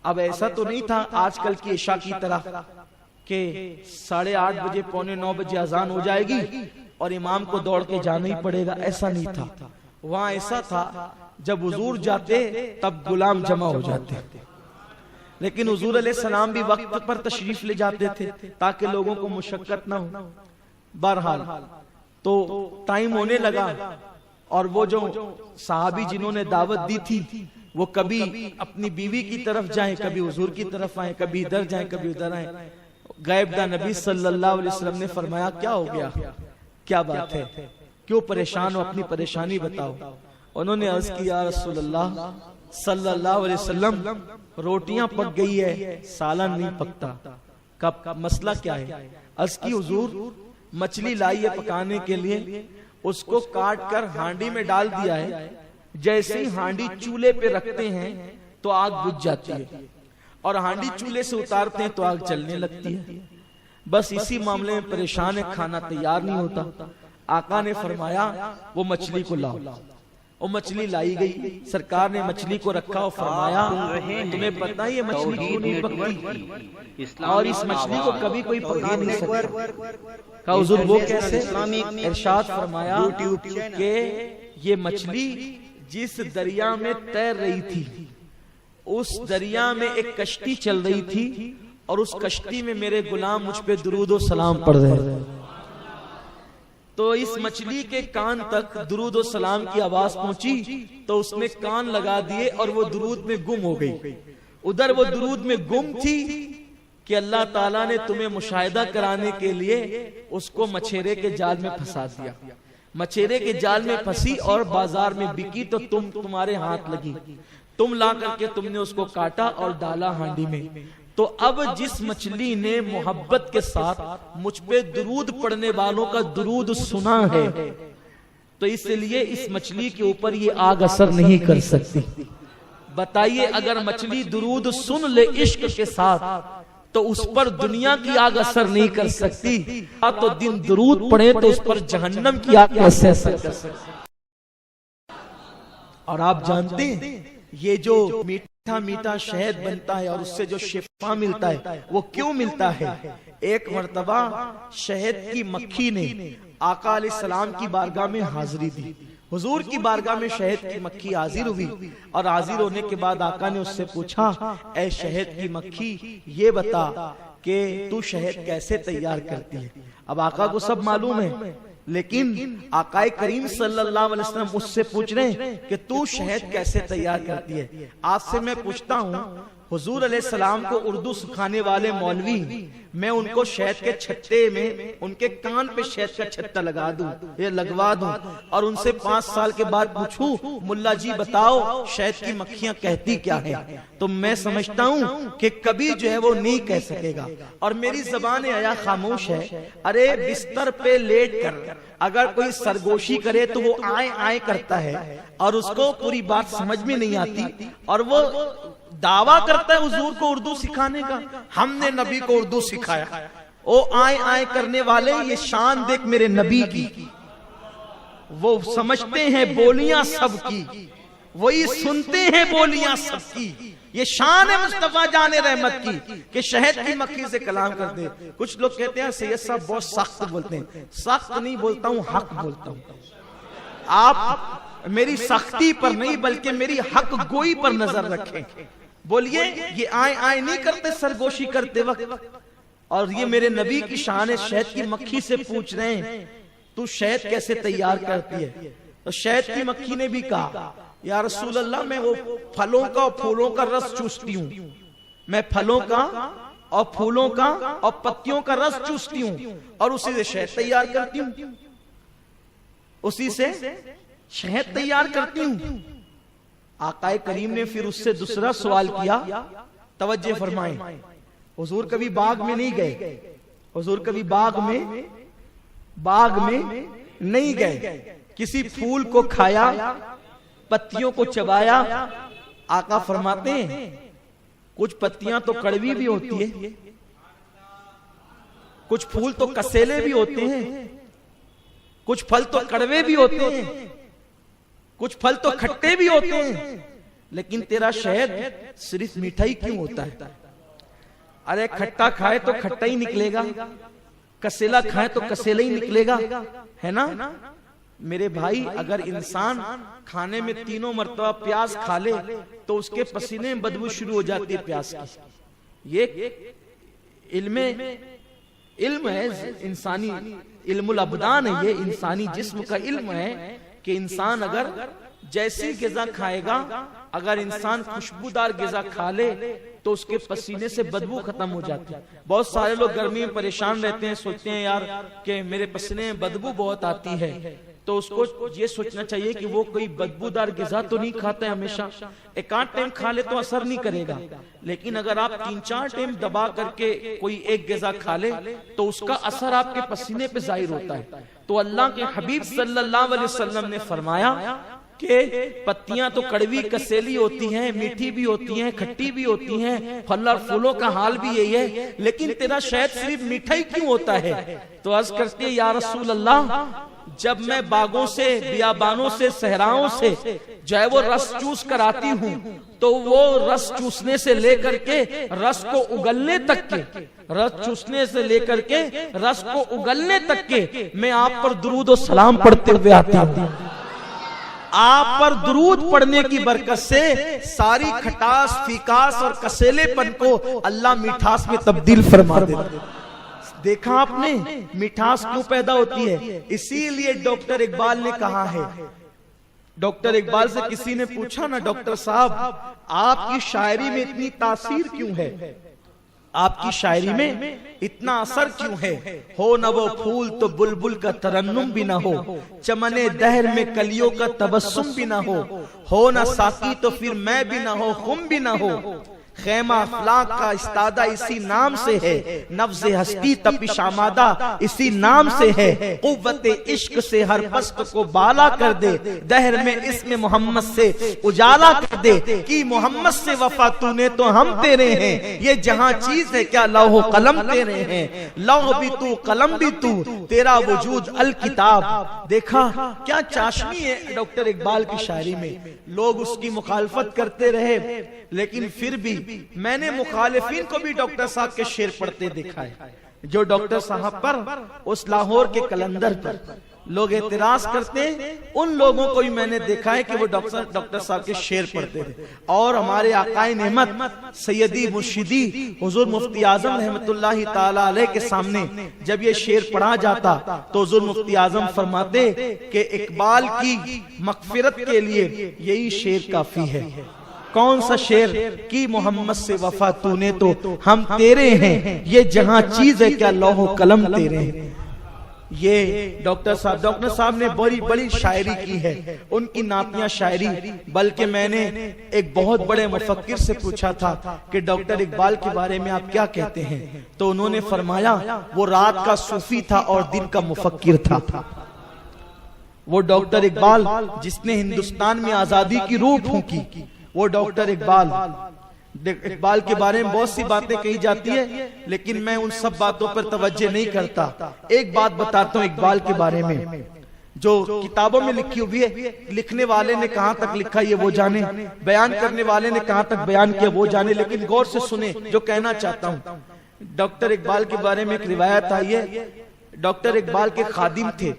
اب ایسا تو نہیں تھا آج کل کی عشاء کی طرح کہ 8:30 بجے 8:45 بجے اذان ہو جائے گی اور امام کو دوڑ کے جانا ہی پڑے گا, ایسا نہیں تھا. وہاں ایسا تھا جب حضور جاتے تب غلام جمع ہو جاتے, لیکن حضور علیہ السلام بھی وقت پر تشریف لے جاتے تھے تاکہ لوگوں کو مشقت نہ ہو. بہرحال تو ٹائم ہونے لگا اور وہ جو صحابی جنہوں نے دعوت دی تھی وہ کبھی اپنی بیوی کی طرف جائیں, کبھی حضور کی طرف آئیں, کبھی ادھر جائیں کبھی ادھر آئیں. غیب دا نبی صلی اللہ علیہ وسلم نے فرمایا کیا ہو گیا, کیا بات ہے, کیوں پریشان ہو, اپنی پریشانی بتاؤ. انہوں نے عرض کیا رسول اللہ صلی اللہ علیہ وسلم روٹیاں پک گئی ہے, سالن نہیں پکتا, کب مسئلہ کیا ہے؟ عرض کی حضور مچھلی لائی ہے پکانے کے لیے, اس کو کاٹ کر ہانڈی میں ڈال دیا ہے, جیسے ہی ہانڈی چولہے پہ رکھتے ہیں تو آگ بجھ جاتی ہے اور ہانڈی چولہے سے اتارتے ہیں تو آگ جلنے لگتی ہے. بس اسی معاملے میں پریشان ہے, کھانا تیار نہیں ہوتا. آقا نے فرمایا وہ مچھلی کو لاؤ. وہ مچھلی لائی گئی, سرکار نے مچھلی کو رکھا اور فرمایا تمہیں پتہ ہے یہ مچھلی کیوں نہیں پکتی اور اس مچھلی کو کبھی کوئی پکا نہیں سکتا. کہا حضور وہ کیسے؟ ارشاد فرمایا کہ یہ مچھلی جس دریا میں تیر رہی تھی اس دریا میں ایک کشتی چل رہی تھی اور اس کشتی میں میرے غلام مجھ پہ درود و سلام پڑھ رہے ہیں, تو اس مچھلی کے کان تک درود و سلام کی آواز پہنچی تو اس نے کان لگا دیے اور وہ درود میں گم ہو گئی. ادھر وہ درود میں گم تھی کہ اللہ تعالیٰ نے تمہیں مشاہدہ کرانے کے لیے اس کو مچھیرے کے جال میں پھنسا دیا. مچھیرے کے جال میں پھنسی اور بازار میں بکی تو تمہارے ہاتھ لگی, تم لا کر کے تم نے اس کو کاٹا اور ڈالا ہانڈی میں. تو اب جس مچھلی نے محبت کے ساتھ مجھ پہ درود پڑھنے والوں کا درود سنا ہے تو اس لیے اس مچھلی کے اوپر یہ آگ اثر نہیں کر سکتی. بتائیے اگر مچھلی درود سن لے عشق کے ساتھ تو اس پر دنیا کی آگ اثر نہیں کر سکتی, تو دن درود پڑھے تو اس پر جہنم کی آگ کیسے اثر کر سکتی. اور آپ جانتے ہیں یہ جو میٹھا میٹھا شہد بنتا ہے اور اس سے جو شفا ملتا ہے وہ کیوں ملتا ہے؟ ایک مرتبہ شہد کی مکھی نے آقا علیہ السلام کی بارگاہ میں حاضری دی. حضور کی بارگاہ میں شہد کی مکھی حاضر ہوئی اور حاضر ہونے کے بعد آقا نے اس سے پوچھا اے شہد کی مکھی یہ بتا کہ تو شہد کیسے تیار کرتی ہے. اب آقا کو سب معلوم ہے لیکن آقا کریم صلی اللہ علیہ وسلم اس سے پوچھ رہے ہیں کہ تو شہد کیسے تیار کرتی ہے. آج سے میں پوچھتا ہوں حضور علیہ السلام کو اردو سکھانے والے مولوی, میں ان کو شہد کے چھتے میں ان کے کان پہ شہد کا چھتا لگا دوں یا لگوا دوں اور ان سے 5 سال کے بعد پوچھوں ملا جی بتاؤ شہد کی مکھیاں کہتی کیا ہے, تو میں سمجھتا ہوں کہ کبھی جو ہے وہ نہیں کہہ سکے گا. اور میری زبان حیا خاموش ہے. ارے بستر پہ لیٹ کر اگر کوئی سرگوشی کرے تو وہ آئے آئے کرتا ہے اور اس کو پوری بات سمجھ میں نہیں آتی اور وہ دعویٰ کرتا ہے حضور کو اردو سکھانے کا. ہم نے نبی کو اردو سکھایا. او آئے آئے کرنے والے یہ شان دیکھ میرے نبی کی, وہ سمجھتے ہیں بولیاں سب کی, وہی سنتے ہیں بولیاں سب کی. یہ شان ہے مصطفیٰ جان رحمت کی کہ شہد کی مکھی سے کلام کر دے. کچھ لوگ کہتے ہیں سید صاحب بہت سخت بولتے ہیں. سخت نہیں بولتا ہوں, حق بولتا ہوں. آپ میری سختی پر نہیں بلکہ میری حق گوئی پر نظر رکھیں. بولیے یہ آئے آئے نہیں کرتے سرگوشی کرتے وقت. اور یہ میرے نبی کی شان ہے. شہد کی مکھی سے پوچھ رہے ہیں تو شہد کیسے تیار کرتی ہے. تو شہد کی مکھی نے بھی کہا یا رسول اللہ میں وہ پھلوں کا اور پھولوں کا رس چوستی ہوں. میں پھلوں کا اور پھولوں کا اور پتیوں کا رس چوستی ہوں اور اسی سے شہد تیار کرتی ہوں. اسی سے شہد تیار کرتی ہوں. آقا کریم نے پھر اس سے دوسرا سوال کیا. توجہ فرمائیں. حضور کبھی باغ میں نہیں گئے. حضور کبھی باغ میں نہیں گئے. کسی پھول کو کھایا, پتیوں کو چبایا. آقا فرماتے ہیں کچھ پتیاں تو کڑوی بھی ہوتی ہے، کچھ پھول تو کسیلے بھی ہوتے ہیں، کچھ پھل تو کڑوے بھی ہوتے ہیں، کچھ پھل تو کھٹے بھی ہوتے ہیں، لیکن تیرا شہد صرف میٹھا ہی کیوں ہوتا ہے؟ ارے کھٹا کھائے تو کھٹا ہی نکلے گا، کسیلا کھائے تو کسیلا ہی نکلے گا، ہے نا؟ میرے بھائی اگر انسان کھانے میں 3 مرتبہ پیاز کھا لے تو اس کے پسینے میں بدبو شروع ہو جاتی ہے پیاز کی۔ یہ علم ہے انسانی، علم الابدان ہے، یہ انسانی جسم کا علم ہے کہ انسان اگر جیسی غذا کھائے گا، اگر انسان خوشبودار غذا کھا لے تو اس کے پسینے سے بدبو ختم ہو جاتی ہے۔ بہت سارے لوگ گرمی میں پریشان رہتے ہیں، سوچتے ہیں یار کہ میرے پسینے میں بدبو بہت آتی ہے، تو اس کو یہ سوچنا چاہیے کہ وہ کوئی بدبودار غذا تو نہیں کھاتا ہے ہمیشہ، ایک آدھ ٹائم کھا لے تو اثر نہیں کرے گا، لیکن اگر آپ 3-4 ٹائم دبا کر کے کوئی ایک غذا کھا لے تو اس کا اثر آپ کے پسینے پہ ظاہر ہوتا ہے۔ تو اللہ کے حبیب صلی اللہ علیہ وسلم نے فرمایا کہ پتیاں تو کڑوی کسیلی ہوتی ہیں، میٹھی بھی ہوتی ہیں، کھٹی بھی ہوتی ہیں، پھل اور پھولوں کا حال بھی یہی ہے، لیکن تیرا شہد صرف میٹھا ہی کیوں ہوتا ہے؟ تو عرض کرتے ہیں یا رسول اللہ، جب میں باغوں سے، بیابانوں سے، صحراؤں سے جو ہے وہ رس چوس کر آتی ہوں تو وہ رس چوسنے سے لے کر کے رس کو اگلنے تک کے، رس چوسنے سے لے کر کے رس کو اگلنے تک کے میں آپ پر درود و سلام پڑھتے ہوئے آتا ہوں۔ آپ پر درود پڑھنے کی برکت سے ساری کھٹاس، فیکاس اور کسیلے پن کو اللہ میٹھاس میں تبدیل فرما دیتا ہے۔ دیکھا آپ نے مٹھاس کیوں پیدا ہوتی ہے؟ اسی لیے ڈاکٹر اقبال نے کہا ہے، ڈاکٹر اقبال سے کسی نے پوچھا نا ڈاکٹر صاحب آپ کی شاعری میں اتنی تاثیر کیوں ہے، آپ کی شاعری میں اتنا اثر کیوں ہے؟ ہو نہ وہ پھول تو بلبل کا ترنم بھی نہ ہو، چمنے دہر میں کلیوں کا تبسم بھی نہ ہو نہ ساقی تو پھر میں بھی نہ ہو، خم بھی نہ ہو، خیمہ افلاک کا استادہ اسی نام سے ہے، نفس ہستی تپش آمادہ اسی نام سے ہے، قوت عشق سے ہر پست کو بالا کر دے، دہر میں اسم محمد سے اجالا کر دے، کی محمد سے وفا تو نے تو ہم تیرے ہیں، یہ جہاں چیز ہے کیا لوح و قلم تیرے ہیں، لوح بھی تو قلم بھی تو، تیرا وجود الکتاب۔ دیکھا کیا چاشنی ہے ڈاکٹر اقبال کی شاعری میں، لوگ اس کی مخالفت کرتے رہے لیکن پھر بھی میں نے مخالفین کو بھی ڈاکٹر صاحب کے شعر پڑھتے دیکھا ہے، جو ڈاکٹر صاحب پر اس لاہور کے کلندر پر لوگ اعتراض کرتے ہیں، ان لوگوں کو بھی میں نے دیکھا ہے کہ وہ ڈاکٹر صاحب کے شعر پڑھتے تھے۔ اور ہمارے آقائے نعمت سیدی مرشدی حضور مفتی اعظم رحمت اللہ تعالی علیہ کے سامنے جب یہ شعر پڑھا جاتا تو حضور مفتی اعظم فرماتے کہ اقبال کی مغفرت کے لیے یہی شعر کافی ہے۔ کون سا شعر؟ کی محمد سے وفا تو نے تو ہم تیرے ہیں، یہ جہاں چیز ہے کیا لوح و قلم تیرے ہیں۔ یہ ڈاکٹر صاحب نے بڑی بڑی شاعری کی ہے، ان کی نعتیہ شاعری، بلکہ میں نے ایک بہت بڑے مفکر سے پوچھا تھا کہ ڈاکٹر اقبال کے بارے میں آپ کیا کہتے ہیں، تو انہوں نے فرمایا وہ رات کا صوفی تھا اور دن کا مفکر تھا۔ وہ ڈاکٹر اقبال جس نے ہندوستان میں آزادی کی روح پھونکی، وہ ڈاکٹر اقبال کے بارے میں بہت سی باتیں کہی جاتی ہے لیکن میں ان سب باتوں پر توجہ نہیں کرتا۔ ایک بات بتاتا ہوں اقبال کے بارے میں جو کتابوں میں لکھی ہوئی ہے، لکھنے والے نے کہاں تک لکھا یہ وہ جانے، بیان کرنے والے نے کہاں تک بیان کیا وہ جانے، لیکن غور سے سنیں جو کہنا چاہتا ہوں۔ ڈاکٹر اقبال کے بارے میں ایک روایت آئی ہے، ڈاکٹر اقبال کے خادم تھے،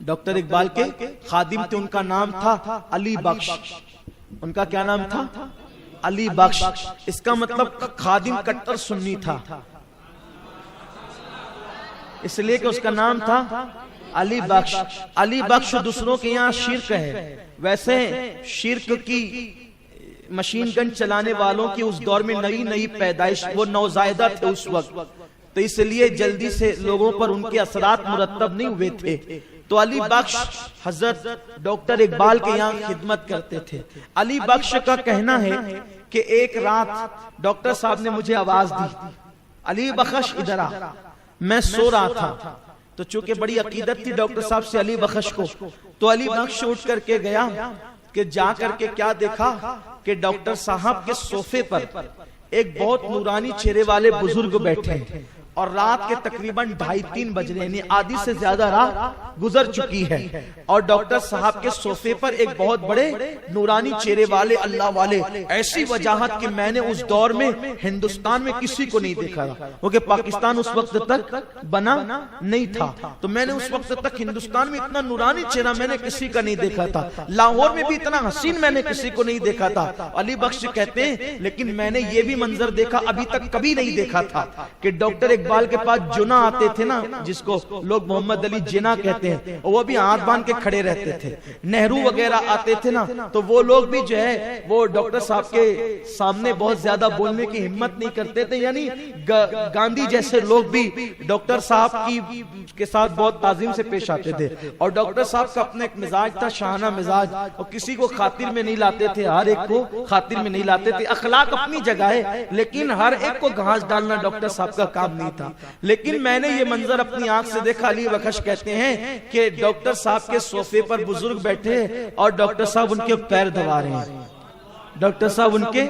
ڈاکٹر اقبال کے خادم تھے، ان کا نام تھا علی بخش۔ ان کا کیا نام تھا؟ علی بخش۔ اس کا مطلب خادم کٹر سنی تھا، اس لیے کہ اس کا نام تھا علی بخش۔ علی بخش دوسروں کے یہاں شرک ہے، ویسے شرک کی مشین گن چلانے والوں کی اس دور میں نئی پیدائش، وہ نوزائیدہ تھے اس وقت، تو اس لیے جلدی سے لوگوں پر ان کے اثرات مرتب نہیں ہوئے تھے۔ تو علی بخش حضرت ڈاکٹر اقبال کے یہاں خدمت کرتے تھے۔ علی بخش کا کہنا ہے کہ ایک رات ڈاکٹر صاحب نے مجھے آواز دی، علی بخش ادھر آ۔ میں سو رہا تھا، تو چونکہ بڑی عقیدت تھی ڈاکٹر صاحب سے علی بخش کو، تو علی بخش اٹھ کر کے گیا، کہ جا کر کے کیا دیکھا کہ ڈاکٹر صاحب کے صوفے پر ایک بہت نورانی چہرے والے بزرگ بیٹھے ہیں اور رات کے تقریباً 2:30-3 بج رہے ہیں، آدھی سے زیادہ رات گزر چکی ہے، اور ڈاکٹر صاحب کے صوفے پر ایک بہت بڑے نورانی چہرے والے اللہ والے، ایسی وجاہت کہ میں نے اس دور میں ہندوستان میں کسی کو نہیں دیکھا تھا، کیونکہ پاکستان اس وقت تک بنا نہیں تھا، تو میں نے اس وقت تک ہندوستان میں اتنا نورانی چہرہ میں نے کسی کا نہیں دیکھا تھا، لاہور میں بھی اتنا حسین میں نے کسی کو نہیں دیکھا تھا۔ علی بخش کہتے ہیں لیکن میں نے یہ بھی منظر دیکھا ابھی تک کبھی نہیں دیکھا تھا کہ ڈاکٹر اقبال کے پاس جنا آتے تھے نا، جس کو لوگ محمد علی جنا کہتے ہیں، وہ بھی ہاتھ باندھ کے کھڑے رہتے تھے، نہرو وغیرہ آتے تھے نا تو وہ لوگ بھی جو ہے وہ ڈاکٹر صاحب کے سامنے بہت زیادہ بولنے کی ہمت نہیں کرتے تھے، یعنی گاندھی جیسے لوگ بھی ڈاکٹر صاحب کے ساتھ بہت تعظیم سے پیش آتے تھے، اور ڈاکٹر صاحب کا اپنا ایک مزاج تھا، شاہانہ مزاج، اور کسی کو خاطر میں نہیں لاتے تھے، ہر ایک کو خاطر میں نہیں لاتے تھے، اخلاق اپنی جگہ ہے لیکن ہر ایک کو گھاس ڈالنا ڈاکٹر صاحب کا کام نہیں تھا۔ لیکن میں نے یہ منظر اپنی آنکھ سے دیکھا، علی بخش کہتے ہیں کہ ڈاکٹر صاحب کے صوفے پر بزرگ بیٹھے اور ڈاکٹر صاحب ان کے پیر دبا رہے ہیں، ڈاکٹر صاحب ان کے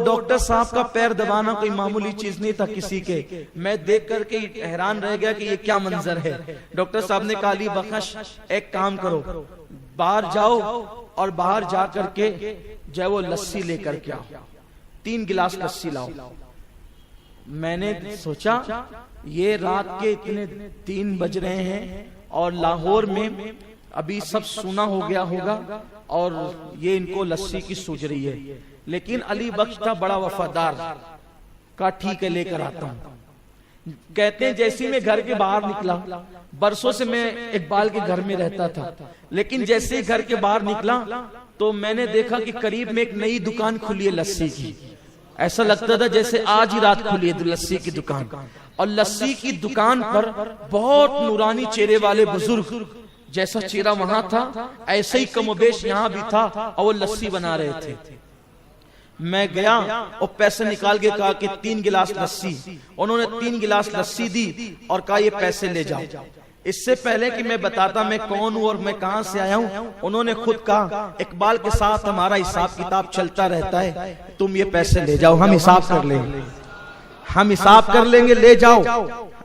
ڈاکٹر صاحب کا پیر دبانا کوئی معمولی چیز نہیں تھا کسی کے، میں دیکھ کر کے حیران رہ گیا کہ یہ کیا منظر ہے۔ ڈاکٹر صاحب نے کہا علی بخش ایک کام کرو، باہر جاؤ اور باہر جا کر کے جو ہے وہ لسی لے کر کے آؤ، 3 گلاس لسی لاؤ۔ میں نے سوچا یہ رات کے اتنے 3 بج رہے ہیں اور لاہور میں ابھی سب سونا ہو گیا ہوگا اور یہ ان کو لسی کی سوج رہی ہے، لیکن علی بخش تھا بڑا وفادار، کہا ٹھیک ہے لے کر آتا ہوں۔ کہتے ہیں جیسے میں گھر کے باہر نکلا، برسوں سے میں اقبال کے گھر میں رہتا تھا، لیکن جیسے گھر کے باہر نکلا تو میں نے دیکھا کہ قریب میں ایک نئی دکان کھلی ہے لسی کی، ایسا لگتا تھا جیسے آج ہی رات کھلی ہے لسی کی دکان، اور لسی کی دکان پر بہت نورانی چہرے والے بزرگ، جیسا چہرہ وہاں تھا ایسے ہی کم و بیش یہاں بھی تھا، اور وہ لسی بنا رہے تھے۔ میں گیا اور پیسے نکال کے کہا کہ 3 گلاس لسی، انہوں نے 3 گلاس لسی دی اور کہا یہ پیسے لے جاؤ۔ اس سے پہلے کہ میں بتاتا میں کون ہوں اور میں کہاں سے آیا ہوں، انہوں نے خود کہا اقبال کے ساتھ ہمارا حساب کتاب چلتا رہتا ہے، تم یہ پیسے لے جاؤ، ہم حساب کر لیں گے، ہم حساب کر لیں گے، لے جاؤ،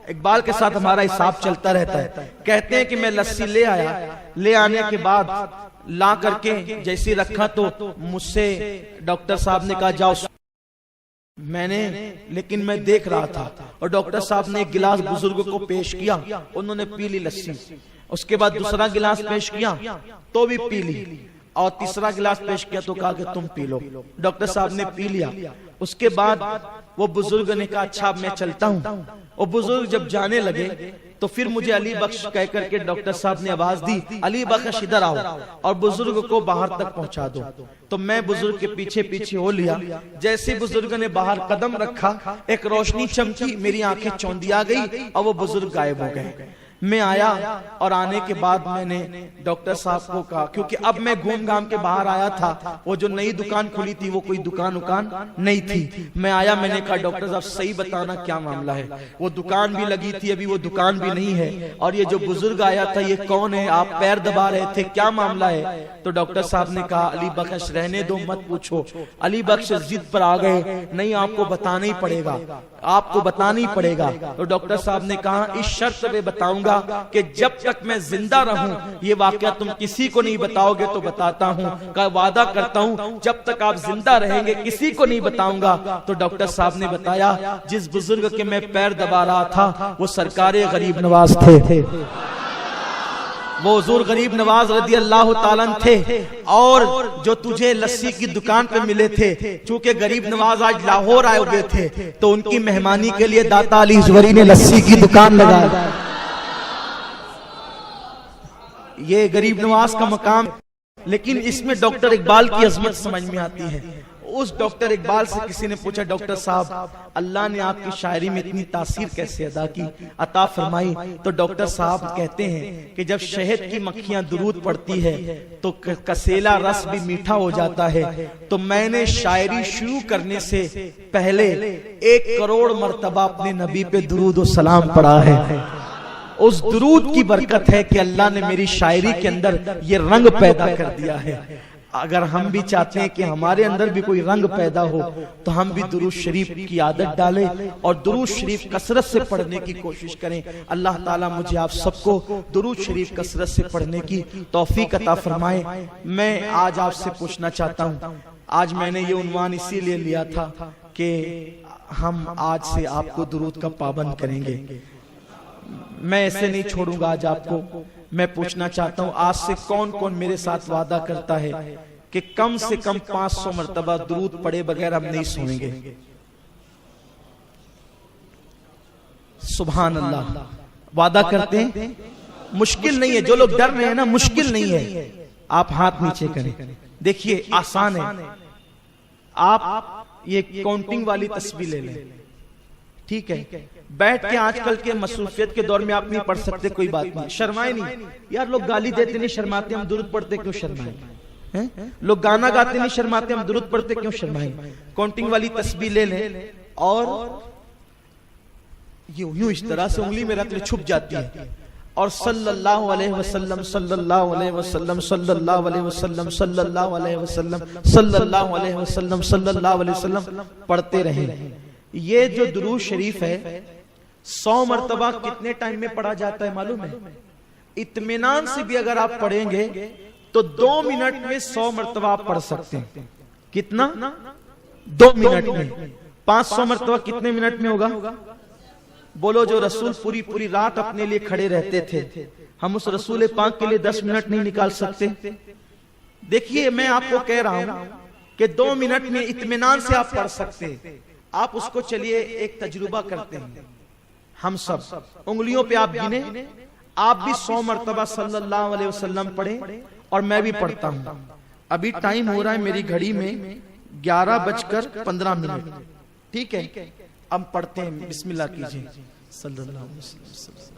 اقبال کے ساتھ ہمارا حساب چلتا رہتا ہے۔ کہتے ہیں کہ میں لسی لے آیا، لے آنے کے بعد لا کر کے جیسے رکھا تو مجھ سے ڈاکٹر صاحب نے کہا جاؤ، میں نے لیکن میں دیکھ رہا تھا، اور ڈاکٹر صاحب نے ایک گلاس بزرگ کو پیش کیا، انہوں نے پی لی لسی، اس کے بعد دوسرا گلاس پیش کیا تو بھی پی لی، اور تیسرا گلاس پیش کیا تو کہا کہ تم پی لو، ڈاکٹر صاحب نے پی لیا۔ اس کے بعد وہ بزرگ نے کہا اچھا میں چلتا ہوں، اور بزرگ جب جانے لگے تو پھر مجھے علی بخش کہہ کر کے ڈاکٹر صاحب نے آواز دی علی بخش ادھر آؤ اور بزرگ کو باہر تک پہنچا دو، تو میں بزرگ کے پیچھے پیچھے ہو لیا۔ جیسے بزرگ نے باہر قدم رکھا ایک روشنی چمکی، میری آنکھیں چوندی آ گئی اور وہ بزرگ غائب ہو گئے۔ میں آیا اور آنے کے بعد میں نے ڈاکٹر صاحب کو کہا، کیونکہ اب میں گھوم گھام کے باہر آیا تھا، وہ جو نئی دکان کھلی تھی وہ کوئی دکان نہیں تھی، میں آیا، میں نے کہا ڈاکٹر صاحب صحیح بتانا کیا معاملہ ہے، وہ دکان بھی لگی تھی ابھی وہ دکان بھی نہیں ہے، اور یہ جو بزرگ آیا تھا یہ کون ہے، آپ پیر دبا رہے تھے، کیا معاملہ ہے؟ تو ڈاکٹر صاحب نے کہا علی بخش رہنے دو مت پوچھو۔ علی بخش ضد پر آ گئے، نہیں آپ کو بتانا ہی پڑے گا، آپ کو بتانا ہی پڑے گا۔ تو ڈاکٹر صاحب نے کہا اس شرط پہ بتاؤں گا کہ جب تک میں زندہ رہوں یہ واقعہ تم کسی کو نہیں بتاؤ گے، تو بتاتا ہوں، کا وعدہ کرتا ہوں جب تک آپ زندہ رہیں گے کسی کو نہیں بتاؤں گا۔ تو ڈاکٹر صاحب نے بتایا جس بزرگ کے میں پیر دبا رہا تھا وہ سرکار غریب نواز تھے، وہ حضور غریب نواز رضی اللہ تعالیٰ تھے، اور جو تجھے لسی کی دکان پہ ملے تھے، چونکہ غریب نواز آج لاہور آئے ہوئے تھے تو ان کی مہمانی کے لیے داتا علی زوری نے لسی کی دکان لگائی۔ یہ غریب نواز کا مقام، لیکن اس میں ڈاکٹر اقبال کی عظمت سمجھ میں آتی ہے۔ اس ڈاکٹر اقبال سے کسی نے پوچھا ڈاکٹر صاحب اللہ نے آپ کی شاعری میں اتنی تاثیر کیسے عطا فرمائی؟ تو ڈاکٹر صاحب کہتے ہیں کہ جب شہد کی مکھیاں درود پڑتی ہے تو کسیلا رس بھی میٹھا ہو جاتا ہے، تو میں نے شاعری شروع کرنے سے پہلے 1 کروڑ مرتبہ اپنے نبی پہ درود و سلام پڑھا ہے۔ اس درود کی برکت ہے کہ اللہ نے میری شاعری کے اندر یہ رنگ پیدا کر دیا ہے۔ اگر ہم بھی چاہتے ہیں کہ ہمارے اندر بھی کوئی رنگ پیدا ہو تو ہم بھی درود شریف کی عادت ڈالیں اور درود شریف کثرت سے پڑھنے کی کوشش کریں. اللہ تعالیٰ مجھے آپ سب کو درود شریف کثرت سے پڑھنے کی توفیق عطا فرمائے. میں آج آپ سے پوچھنا چاہتا ہوں, آج میں نے یہ عنوان اسی لیے لیا تھا کہ ہم آج سے آپ کو درود کا پابند کریں گے. میں ایسے نہیں چھوڑوں گا آج آپ کو. میں پوچھنا چاہتا ہوں آج سے کون کون میرے ساتھ وعدہ کرتا ہے کہ کم سے کم 500 مرتبہ درود پڑھے بغیر ہم نہیں سوئیں گے. سبحان اللہ, وعدہ کرتے ہیں؟ مشکل نہیں ہے, جو لوگ ڈر رہے ہیں نا, مشکل نہیں ہے. آپ ہاتھ نیچے کریں, دیکھیے آسان ہے. آپ یہ کاؤنٹنگ والی تسبیح لے لیں, ٹھیک ہے؟ بیٹھ کے آج کل کے مصروفیت کے دور میں آپ نہیں پڑھ سکتے, کوئی بات نہیں, شرمائے نہیں. یار لوگ گالی دیتے نہیں شرماتے, ہم درود پڑھتے کیوں شرمائیں؟ لوگ گانا گاتے نہیں شرماتے, ہم درود پڑھتے کیوں شرمائیں؟ کاؤنٹنگ والی تسبیح لے لیں اور یوں اس طرح سے انگلی میں رکھ لے, چھپ جاتی ہے, اور صلی اللہ علیہ وسلم صلی اللہ علیہ وسلم صلی اللہ علیہ وسلم صلی اللہ علیہ وسلم صلی اللہ علیہ وسلم صلی اللہ علیہ وسلم پڑھتے رہیں. یہ جو درود شریف ہے 100 مرتبہ کتنے ٹائم میں پڑھا جاتا ہے معلوم ہے؟ اطمینان سے بھی اگر آپ پڑھیں گے تو 2 منٹ میں 100 مرتبہ آپ پڑھ سکتے ہیں. کتنا؟ 2 منٹ میں. 500 مرتبہ کتنے منٹ میں ہوگا؟ بولو. جو رسول پوری رات اپنے لیے کھڑے رہتے تھے, ہم اس رسول پاک کے لیے 10 منٹ نہیں نکال سکتے؟ دیکھیے میں آپ کو کہہ رہا ہوں کہ 2 منٹ میں اطمینان سے آپ پڑھ سکتے ہیں. آپ اس کو چلیے ایک تجربہ کرتے ہیں. ہم سب انگلیوں پہ آپ گنے, آپ بھی 100 مرتبہ صلی اللہ علیہ وسلم پڑھیں اور میں بھی پڑھتا ہوں. ابھی ٹائم ہو رہا ہے میری گھڑی میں 11:15, ٹھیک ہے؟ اب پڑھتے ہیں, بسم اللہ کیجئے. صلی اللہ علیہ وسلم.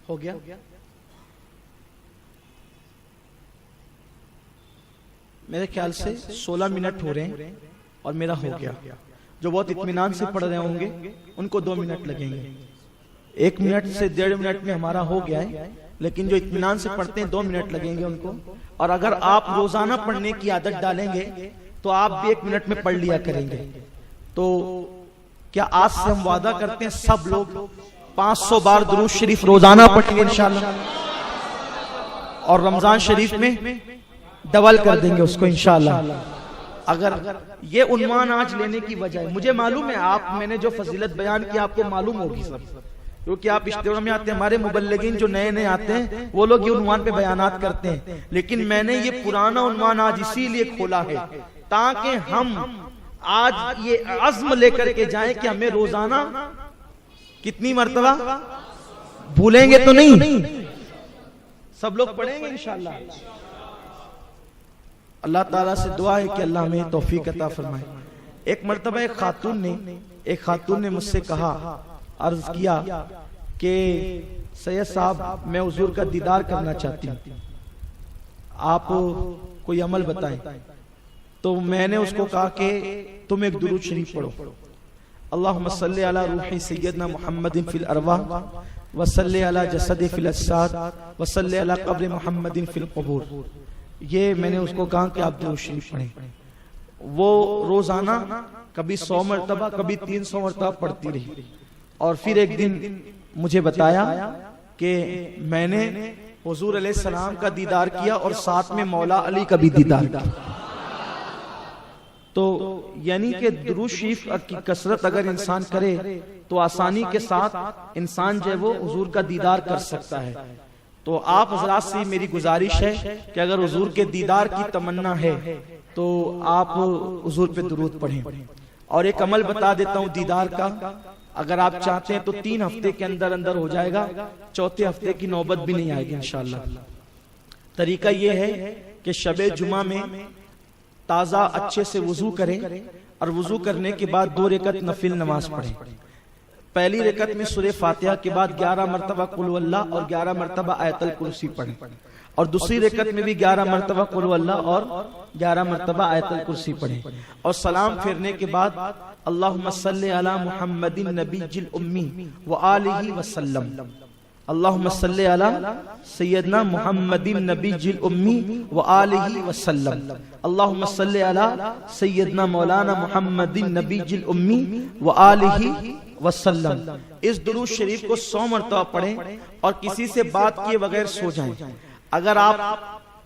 ہو گیا؟ میرے خیال سے 16 منٹ ہو رہے ہیں اور میرا ہو گیا. جو بہت اطمینان سے پڑھ رہے ہوں گے ان کو 2 منٹ لگیں گے. 1 منٹ سے 1.5 منٹ میں ہمارا ہو گیا ہے, لیکن جو اطمینان سے پڑھتے ہیں 2 منٹ لگیں گے ان کو. اور اگر آپ روزانہ پڑھنے کی عادت ڈالیں گے تو آپ بھی 1 منٹ میں پڑھ لیا کریں گے. تو کیا آج سے ہم وعدہ کرتے ہیں سب لوگ 500 بار درود شریف روزانہ پڑھیں گے انشاءاللہ, اور رمضان شریف میں ڈبل کر دیں گے اس کو انشاءاللہ. اگر یہ عنوان آج لینے کی وجہ ہے, مجھے معلوم ہے آپ, میں نے جو فضیلت بیان کی آپ کو معلوم ہوگی سب, کیونکہ آپ اجتماع میں آتے ہیں. ہمارے مبلغین جو نئے آتے ہیں وہ لوگ یہ عنوان پہ بیانات کرتے ہیں, لیکن میں نے یہ پرانا عنوان آج اسی لیے کھولا ہے تاکہ ہم آج یہ عزم لے کر کے جائیں کہ ہمیں روزانہ کتنی مرتبہ, بھولیں گے تو نہیں, سب لوگ پڑھیں گے انشاءاللہ. اللہ تعالیٰ سے دعا ہے کہ اللہ ہمیں توفیق عطا فرمائے. ایک مرتبہ ایک خاتون نے مجھ سے کہا, عرض کیا کہ سید صاحب میں حضور کا دیدار کرنا چاہتی ہوں, آپ کوئی عمل بتائیں. تو میں نے اس کو کہا کہ تم ایک درود شریف پڑھو, اللہم صلی علی روح سیدنا محمد فی الارواح وصلی علی جسد فی الاجساد وصلی علی قبر محمد فی القبور. یہ میں نے اس کو کہا کہ آپ درود شریف پڑھیں. وہ روزانہ کبھی 100 مرتبہ کبھی 300 مرتبہ پڑھتی رہی. اور پھر ایک دن مجھے بتایا کہ میں نے حضور علیہ السلام کا دیدار کیا اور ساتھ میں مولا علی کا بھی دیدار کیا. تو یعنی کہ درود شریف کی کثرت اگر انسان کرے تو آسانی کے ساتھ انسان جو ہے وہ حضور کا دیدار کر سکتا ہے. تو آپ حضرات سے میری گزارش ہے کہ اگر حضور کے دیدار کی تمنا ہے تو آپ حضور پہ درود پڑھیں. اور ایک عمل بتا دیتا ہوں دیدار کا، اگر آپ چاہتے ہیں تو 3 ہفتے کے اندر اندر ہو جائے گا، چوتھے ہفتے کی نوبت بھی نہیں آئے گی انشاءاللہ. طریقہ یہ ہے کہ شب جمعہ میں تازہ اچھے سے وضو کریں اور وضو کرنے کے بعد 2 رکعت نفل نماز پڑھیں. پہلی رکعت میں سورہ فاتحہ کے بعد 11 مرتبہ قل هو اللہ اور 11 مرتبہ آیت الکرسی پڑھیں، اور دوسری رکعت میں بھی 11 مرتبہ قل هو اللہ اور 11 مرتبہ آیت الکرسی پڑھیں. اور سلام پھیرنے کے بعد اللہم صلی علی محمد النبی الامی وآلہ وسلم، اللہم صلی علی سیدنا محمد النبی الامی وآلہ وسلم، اللہم صلی علی سیدنا مولانا محمد النبی الامی وآلہ وسلم. اس درود شریف کو 100 مرتبہ پڑھیں اور کسی سے بات کیے بغیر سو جائیں. اگر آپ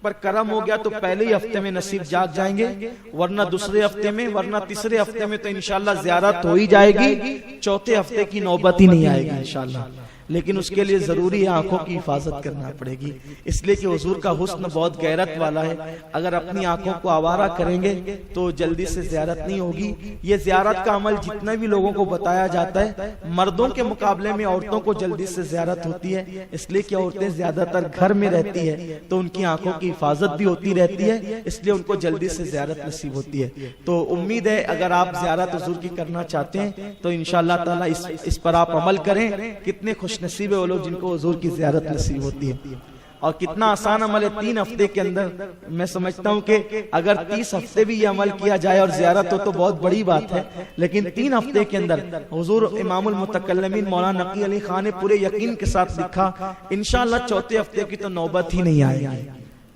پر کرم ہو گیا تو پہلے ہی ہفتے میں نصیب جاگ جائیں گے، ورنہ دوسرے ہفتے میں، ورنہ تیسرے ہفتے میں تو انشاءاللہ زیارت ہو ہی جائے گی، چوتھے ہفتے کی نوبت ہی نہیں آئے گی انشاءاللہ. لیکن اس کے لیے ضروری ہے آنکھوں کی حفاظت کرنا پڑے گی، اس لیے کہ حضور کا حسن بہت غیرت والا ہے. اگر اپنی آنکھوں کو آوارہ کریں گے تو جلدی سے زیارت نہیں ہوگی. یہ زیارت کا عمل جتنے بھی لوگوں کو بتایا جاتا ہے، مردوں کے مقابلے میں عورتوں کو جلدی سے زیارت ہوتی ہے، اس لیے کہ عورتیں زیادہ تر گھر میں رہتی ہے تو ان کی آنکھوں کی حفاظت بھی ہوتی رہتی ہے، اس لیے ان کو جلدی سے زیارت نصیب ہوتی ہے. تو امید ہے اگر آپ زیارت حضور کی کرنا چاہتے ہیں تو انشاءاللہ تعالی اس پر آپ عمل کریں. کتنے خوش نصیب ہے وہ لوگ جن کو حضور کی زیارت نصیب ہوتی ہے. اور کتنا آسان عمل ہے 3 ہفتے کے اندر. میں سمجھتا ہوں کہ اگر 30 ہفتے بھی یہ عمل کیا جائے اور زیارت ہو تو بہت بڑی بات ہے، لیکن 3 ہفتے کے اندر حضور امام المتکلمین مولانا نقی علی خان نے پورے یقین کے ساتھ لکھا انشاءاللہ چوتھے ہفتے کی تو نوبت ہی نہیں آئے گی.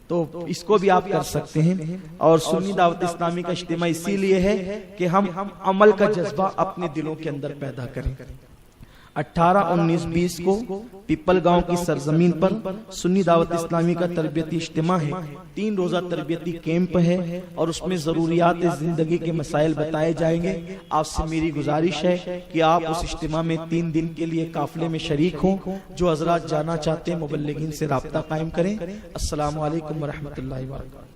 تو اس کو بھی آپ کر سکتے ہیں. اور سنی دعوت اسلامی کا اجتماع اسی لیے ہے کہ ہم عمل کا جذبہ اپنے دلوں کے اندر پیدا کریں. 18, 19, 20 کو پیپل گاؤں کی سرزمین پر سنی دعوت اسلامی کا تربیتی اجتماع ہے. 3 روزہ تربیتی کیمپ ہے اور اس میں ضروریات زندگی کے مسائل بتائے جائیں گے. آپ سے میری گزارش ہے کہ آپ اس اجتماع میں 3 دن کے لیے قافلے میں شریک ہوں. جو حضرات جانا چاہتے ہیں مبلغین سے رابطہ قائم کریں. السلام علیکم ورحمۃ اللہ وبرکاتہ.